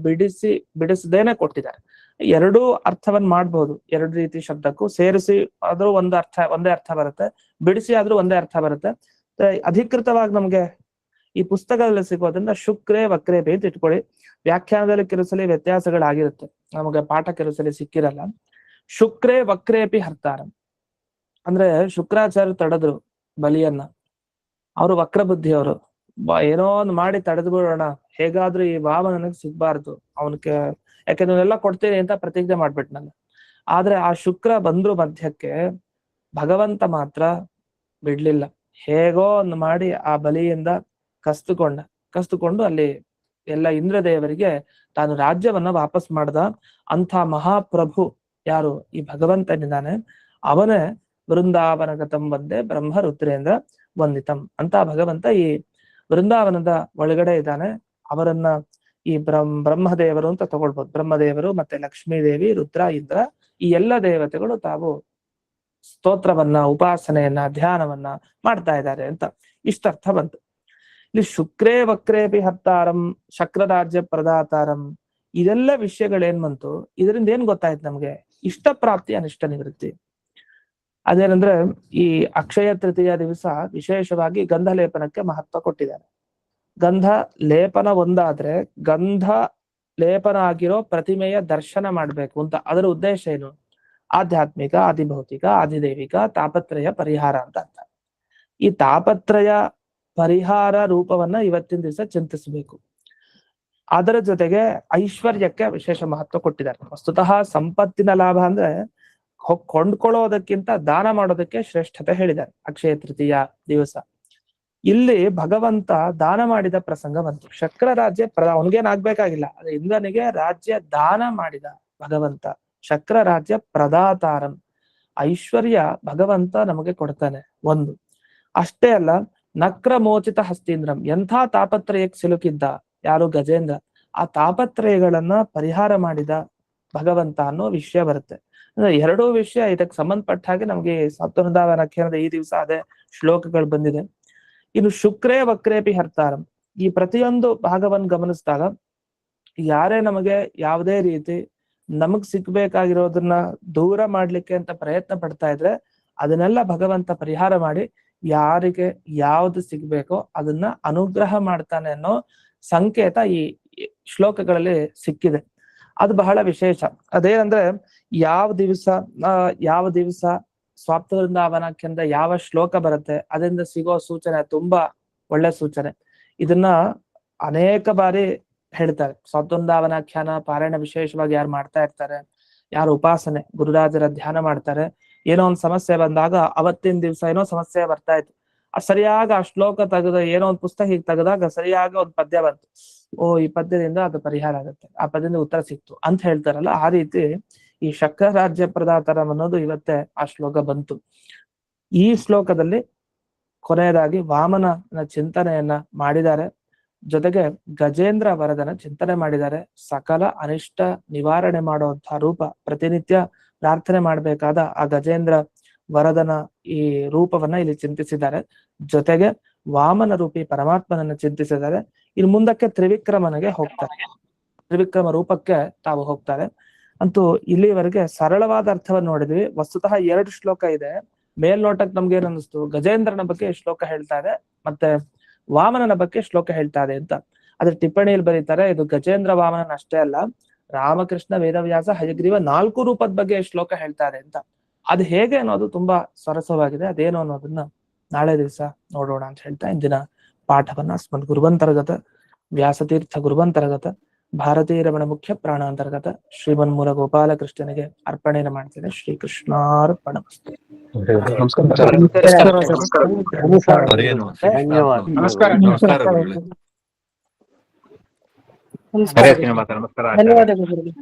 B: ಬಿಡಿಸದೇನೆ ಕೊಟ್ಟಿದ್ದಾರೆ. 2 ಅರ್ಥವನ್ನ ಮಾಡ್ಬೋದು, 2 ರೀತಿ ಶಬ್ದಕ್ಕೂ ಸೇರಿಸಿ ಆದ್ರೂ ಒಂದೇ ಅರ್ಥ ಬರುತ್ತೆ, ಬಿಡಿಸಿ ಆದ್ರೂ ಒಂದೇ ಅರ್ಥ ಬರುತ್ತೆ. ಅಧಿಕೃತವಾಗಿ ನಮ್ಗೆ ಈ ಪುಸ್ತಕದಲ್ಲಿ ಸಿಗೋದ್ರಿಂದ ಶುಕ್ರೇ ವಕ್ರೇಪಿ ಅಂತ ಇಟ್ಕೊಳ್ಳಿ. ವ್ಯಾಖ್ಯಾನದಲ್ಲಿ ಕೆಲವು ಸಲ ವ್ಯತ್ಯಾಸಗಳಾಗಿರುತ್ತೆ, ನಮಗೆ ಪಾಠ ಕೆಲವು ಸಲ ಸಿಕ್ಕಿರಲ್ಲ. ಶುಕ್ರೇ ವಕ್ರೇಪಿ ಹರ್ತಾರಂ ಅಂದ್ರೆ ಶುಕ್ರಾಚಾರ್ಯ ತಡೆದ್ರು ಬಲಿಯನ್ನ. ಅವರು ವಕ್ರ ಬುದ್ಧಿಯವರು, ಏನೋ ಒಂದು ಮಾಡಿ ತಡೆದು ಬಿಡೋಣ, ಹೇಗಾದ್ರೂ ಈ ವಾಮನನಿಗೆ ಸಿಗ್ಬಾರ್ದು ಅವನಕ್ಕೆ, ಯಾಕೆಂದ್ರೆ ಎಲ್ಲ ಕೊಡ್ತೀನಿ ಅಂತ ಪ್ರತಿಜ್ಞೆ ಮಾಡ್ಬಿಟ್ಟು ನಾನು. ಆದ್ರೆ ಆ ಶುಕ್ರ ಬಂದ್ರು ಮಧ್ಯಕ್ಕೆ, ಭಗವಂತ ಬಿಡ್ಲಿಲ್ಲ. ಹೇಗೋ ಒಂದು ಮಾಡಿ ಆ ಬಲಿಯಿಂದ ಕಸ್ತುಕೊಂಡು ಅಲ್ಲಿ ಎಲ್ಲ ಇಂದ್ರದೇವರಿಗೆ ತಾನು ರಾಜ್ಯವನ್ನ ವಾಪಸ್ ಮಾಡ್ದ. ಅಂಥ ಮಹಾಪ್ರಭು ಯಾರು? ಈ ಭಗವಂತನಿದ್ದಾನೆ. ಅವನೇ ವೃಂದಾವನಗತಂ ಬಂದೆ ಬ್ರಹ್ಮ ರುದ್ರೇಂದ್ರ ವಂದಿತಂ ಅಂತ ಭಗವಂತ ಈ ವೃಂದಾವನದ ಒಳಗಡೆ ಇದ್ದಾನೆ. ಅವರನ್ನ ಈ ಬ್ರಹ್ಮದೇವರು ಅಂತ ತಗೊಳ್ಬಹುದು. ಬ್ರಹ್ಮದೇವರು ಮತ್ತೆ ಲಕ್ಷ್ಮೀದೇವಿ, ರುದ್ರ, ಇಂದ್ರ, ಈ ಎಲ್ಲ ದೇವತೆಗಳು ತಾವು ಸ್ತೋತ್ರವನ್ನ, ಉಪಾಸನೆಯನ್ನ, ಧ್ಯಾನವನ್ನ ಮಾಡ್ತಾ ಇದ್ದಾರೆ ಅಂತ ಇಷ್ಟರ್ಥ ಬಂತು. ಇಲ್ಲಿ ಶುಕ್ರೇ ವಕ್ರೇಪಿ ಹರ್ತಾರಂ, ಶಕ್ರರಾಜ್ಯ ಪ್ರದಾತಾರಂ, ಇದೆಲ್ಲ ವಿಷಯಗಳೇನ್ ಬಂತು? ಇದರಿಂದ ಏನ್ ಗೊತ್ತಾಯ್ತು ನಮ್ಗೆ? ಇಷ್ಟ ಪ್ರಾಪ್ತಿ, ಅನಿಷ್ಟ ನಿವೃತ್ತಿ. ಅದೇನಂದ್ರೆ ಈ ಅಕ್ಷಯ ತೃತೀಯ ದಿವಸ ವಿಶೇಷವಾಗಿ ಗಂಧ ಲೇಪನಕ್ಕೆ ಮಹತ್ವ ಕೊಟ್ಟಿದ್ದಾರೆ. ಗಂಧ ಲೇಪನ ಒಂದಾದ್ರೆ ಗಂಧ ಲೇಪನ ಆಗಿರೋ ಪ್ರತಿಮೆಯ ದರ್ಶನ ಮಾಡ್ಬೇಕು ಅಂತ. ಅದರ ಉದ್ದೇಶ ಏನು? ಆಧ್ಯಾತ್ಮಿಕ, ಆದಿಭೌತಿಕ, ಆದಿದೈವಿಕ ತಾಪತ್ರಯ ಪರಿಹಾರ ಅಂತ ಅರ್ಥ. ಈ ತಾಪತ್ರಯ ಪರಿಹಾರ ರೂಪವನ್ನ ಇವತ್ತಿನ ದಿವಸ ಚಿಂತಿಸಬೇಕು. ಅದರ ಜೊತೆಗೆ ಐಶ್ವರ್ಯಕ್ಕೆ ವಿಶೇಷ ಮಹತ್ವ ಕೊಟ್ಟಿದ್ದಾರೆ. ವಸ್ತುತಃ ಸಂಪತ್ತಿನ ಲಾಭ ಅಂದ್ರೆ ಕೊಂಡ್ಕೊಳ್ಳೋದಕ್ಕಿಂತ ದಾನ ಮಾಡೋದಕ್ಕೆ ಶ್ರೇಷ್ಠತೆ ಹೇಳಿದ್ದಾರೆ ಅಕ್ಷಯ ತೃತೀಯ ದಿವಸ. ಇಲ್ಲಿ ಭಗವಂತ ದಾನ ಮಾಡಿದ ಪ್ರಸಂಗ ಬಂತು. ಶಕ್ರ ರಾಜ್ಯ ಅವನಿಗೇನಾಗ್ಬೇಕಾಗಿಲ್ಲ, ಅದೇ ಇಂದ್ರನಿಗೆ ರಾಜ್ಯ ದಾನ ಮಾಡಿದ ಭಗವಂತ. ಶಕ್ರ ರಾಜ್ಯ ಪ್ರದಾತಾರಂ, ಐಶ್ವರ್ಯ ಭಗವಂತ ನಮಗೆ ಕೊಡ್ತಾನೆ. ಒಂದು ಅಷ್ಟೇ ಅಲ್ಲ, ನಕ್ರ ಮೋಚಿತ ಹಸ್ತೀಂದ್ರಂ, ಎಂಥ ತಾಪತ್ರಯಕ್ಕೆ ಸಿಲುಕಿದ್ದ ಯಾರು? ಗಜೇಂದ್ರ. ಆ ತಾಪತ್ರಯಗಳನ್ನ ಪರಿಹಾರ ಮಾಡಿದ ಭಗವಂತ ಅನ್ನೋ ವಿಷಯ ಬರುತ್ತೆ. ಅಂದ್ರೆ 2 ವಿಷಯ ಇದಕ್ಕೆ ಸಂಬಂಧಪಟ್ಟ ಹಾಗೆ ನಮ್ಗೆ ಸಪ್ತವೃಂದಾವನಾಖ್ಯಾನದ ಈ ದಿವಸ ಅದೇ ಶ್ಲೋಕಗಳು ಬಂದಿದೆ. ಇನ್ನು ಶುಕ್ರೇ ವಕ್ರೇಪಿ ಹರ್ತಾರಂ, ಈ ಪ್ರತಿಯೊಂದು ಭಾಗವನ್ನು ಗಮನಿಸಿದಾಗ ಯಾರೇ ನಮಗೆ ಯಾವುದೇ ರೀತಿ ನಮಗ್ ಸಿಗ್ಬೇಕಾಗಿರೋದನ್ನ ದೂರ ಮಾಡ್ಲಿಕ್ಕೆ ಅಂತ ಪ್ರಯತ್ನ ಪಡ್ತಾ ಇದ್ರೆ ಅದನ್ನೆಲ್ಲ ಭಗವಂತ ಪರಿಹಾರ ಮಾಡಿ ಯಾರಿಗೆ ಯಾವ್ದು ಸಿಗ್ಬೇಕೋ ಅದನ್ನ ಅನುಗ್ರಹ ಮಾಡ್ತಾನೆ ಅನ್ನೋ ಸಂಕೇತ ಈ ಶ್ಲೋಕಗಳಲ್ಲಿ ಸಿಕ್ಕಿದೆ. ಅದು ಬಹಳ ವಿಶೇಷ. ಅದೇನಂದ್ರೆ ಯಾವ ದಿವಸ ಸ್ವಾಪ್ತವೃಂದಾವನಾಖ್ಯಾನದ ಯಾವ ಶ್ಲೋಕ ಬರುತ್ತೆ ಅದರಿಂದ ಸಿಗೋ ಸೂಚನೆ ತುಂಬಾ ಒಳ್ಳೆ ಸೂಚನೆ. ಇದನ್ನ ಅನೇಕ ಬಾರಿ ಹೇಳ್ತಾರೆ. ಸ್ವಾಪ್ತವೃಂದಾವನಾಖ್ಯಾನ ಪಾರಾಯಣ ವಿಶೇಷವಾಗಿ ಯಾರು ಮಾಡ್ತಾ ಇರ್ತಾರೆ, ಯಾರು ಉಪಾಸನೆ ಗುರುರಾಜರ ಧ್ಯಾನ ಮಾಡ್ತಾರೆ, ಏನೋ ಒಂದು ಸಮಸ್ಯೆ ಬಂದಾಗ ಅವತ್ತಿನ ದಿವಸ ಏನೋ ಸಮಸ್ಯೆ ಬರ್ತಾ ಇತ್ತು, ಸರಿಯಾಗಿ ಆ ಶ್ಲೋಕ ತೆಗೆದ ಏನೋ ಒಂದು ಪುಸ್ತಕ ಹೀಗೆ ತೆಗೆದಾಗ ಸರಿಯಾಗಿ ಒಂದು ಪದ್ಯ ಬಂತು, ಓ ಈ ಪದ್ಯದಿಂದ ಅದು ಪರಿಹಾರ ಆಗುತ್ತೆ, ಆ ಪದ್ಯದಿಂದ ಉತ್ತರ ಸಿಕ್ತು ಅಂತ ಹೇಳ್ತಾರಲ್ಲ, ಆ ರೀತಿ ಈ ಶಕ್ರ ರಾಜ್ಯ ಪ್ರದಾತರಂ ಅನ್ನೋದು ಇವತ್ತೇ ಆ ಶ್ಲೋಕ ಬಂತು. ಈ ಶ್ಲೋಕದಲ್ಲಿ ಕೊನೆಯದಾಗಿ ವಾಮನನ ಚಿಂತನೆಯನ್ನ ಮಾಡಿದ್ದಾರೆ, ಜೊತೆಗೆ ಗಜೇಂದ್ರ ವರದನ ಚಿಂತನೆ ಮಾಡಿದ್ದಾರೆ. ಸಕಲ ಅನಿಷ್ಟ ನಿವಾರಣೆ ಮಾಡುವಂತಹ ರೂಪ, ಪ್ರತಿನಿತ್ಯ ಪ್ರಾರ್ಥನೆ ಮಾಡಬೇಕಾದ ಆ ಗಜೇಂದ್ರ ವರದನ ಈ ರೂಪವನ್ನ ಇಲ್ಲಿ ಚಿಂತಿಸಿದ್ದಾರೆ. ಜೊತೆಗೆ ವಾಮನ ರೂಪಿ ಪರಮಾತ್ಮನನ್ನ ಚಿಂತಿಸಿದ್ದಾರೆ. ಇನ್ನು ಮುಂದಕ್ಕೆ ತ್ರಿವಿಕ್ರಮನಿಗೆ ಹೋಗ್ತಾರೆ, ತ್ರಿವಿಕ್ರಮ ರೂಪಕ್ಕೆ ತಾವು ಹೋಗ್ತಾರೆ. ಅಂತೂ ಇಲ್ಲಿವರೆಗೆ ಸರಳವಾದ ಅರ್ಥವನ್ನು ನೋಡಿದ್ವಿ. ವಸ್ತುತಃ 2 ಶ್ಲೋಕ ಇದೆ. ಮೇಲ್ನೋಟಕ್ಕೆ ನಮ್ಗೆ ಏನ್ ಅನ್ನಿಸ್ತು, ಗಜೇಂದ್ರನ ಬಗ್ಗೆ ಶ್ಲೋಕ ಹೇಳ್ತಾ ಇದೆ, ಮತ್ತೆ ವಾಮನನ ಬಗ್ಗೆ ಶ್ಲೋಕ ಹೇಳ್ತಾ ಇದೆ ಅಂತ. ಅದ್ರ ಟಿಪ್ಪಣಿಯಲ್ಲಿ ಬರೀತಾರೆ, ಇದು ಗಜೇಂದ್ರ ವಾಮನನ ಅಷ್ಟೇ ಅಲ್ಲ, ರಾಮಕೃಷ್ಣ, ವೇದವ್ಯಾಸ, ಹಯಗ್ರೀವ 4 ರೂಪದ ಬಗ್ಗೆ ಶ್ಲೋಕ ಹೇಳ್ತಾ ಇದೆ ಅಂತ. ಅದು ಹೇಗೆ ಅನ್ನೋದು ತುಂಬಾ ಸರಸವಾಗಿದೆ. ಅದೇನು ಅನ್ನೋದನ್ನ ನಾಳೆ ದಿವಸ ನೋಡೋಣ ಅಂತ ಹೇಳ್ತಾ ಇಂದಿನ ಪಾಠವನ್ನ ಸ್ಮದ್ ಗುರುವಂತರ್ಗತ ವ್ಯಾಸತೀರ್ಥ ಗುರುವಂತರ್ಗತ ಭಾರತೀಯ ರಮಣ ಮುಖ್ಯ ಪ್ರಾಣಾಂತರ್ಗತ ಶ್ರೀಮನ್ಮೂಲ ಗೋಪಾಲಕೃಷ್ಣನಿಗೆ ಅರ್ಪಣೆಯನ್ನು ಮಾಡ್ತೇನೆ. ಶ್ರೀಕೃಷ್ಣಾರ್ಪಣಮಸ್ತು.
A: ಧನ್ಯವಾದ.
D: ನಮಸ್ಕಾರ ಗುರುಗಳೇ.
E: ಧನ್ಯವಾದಗಳು.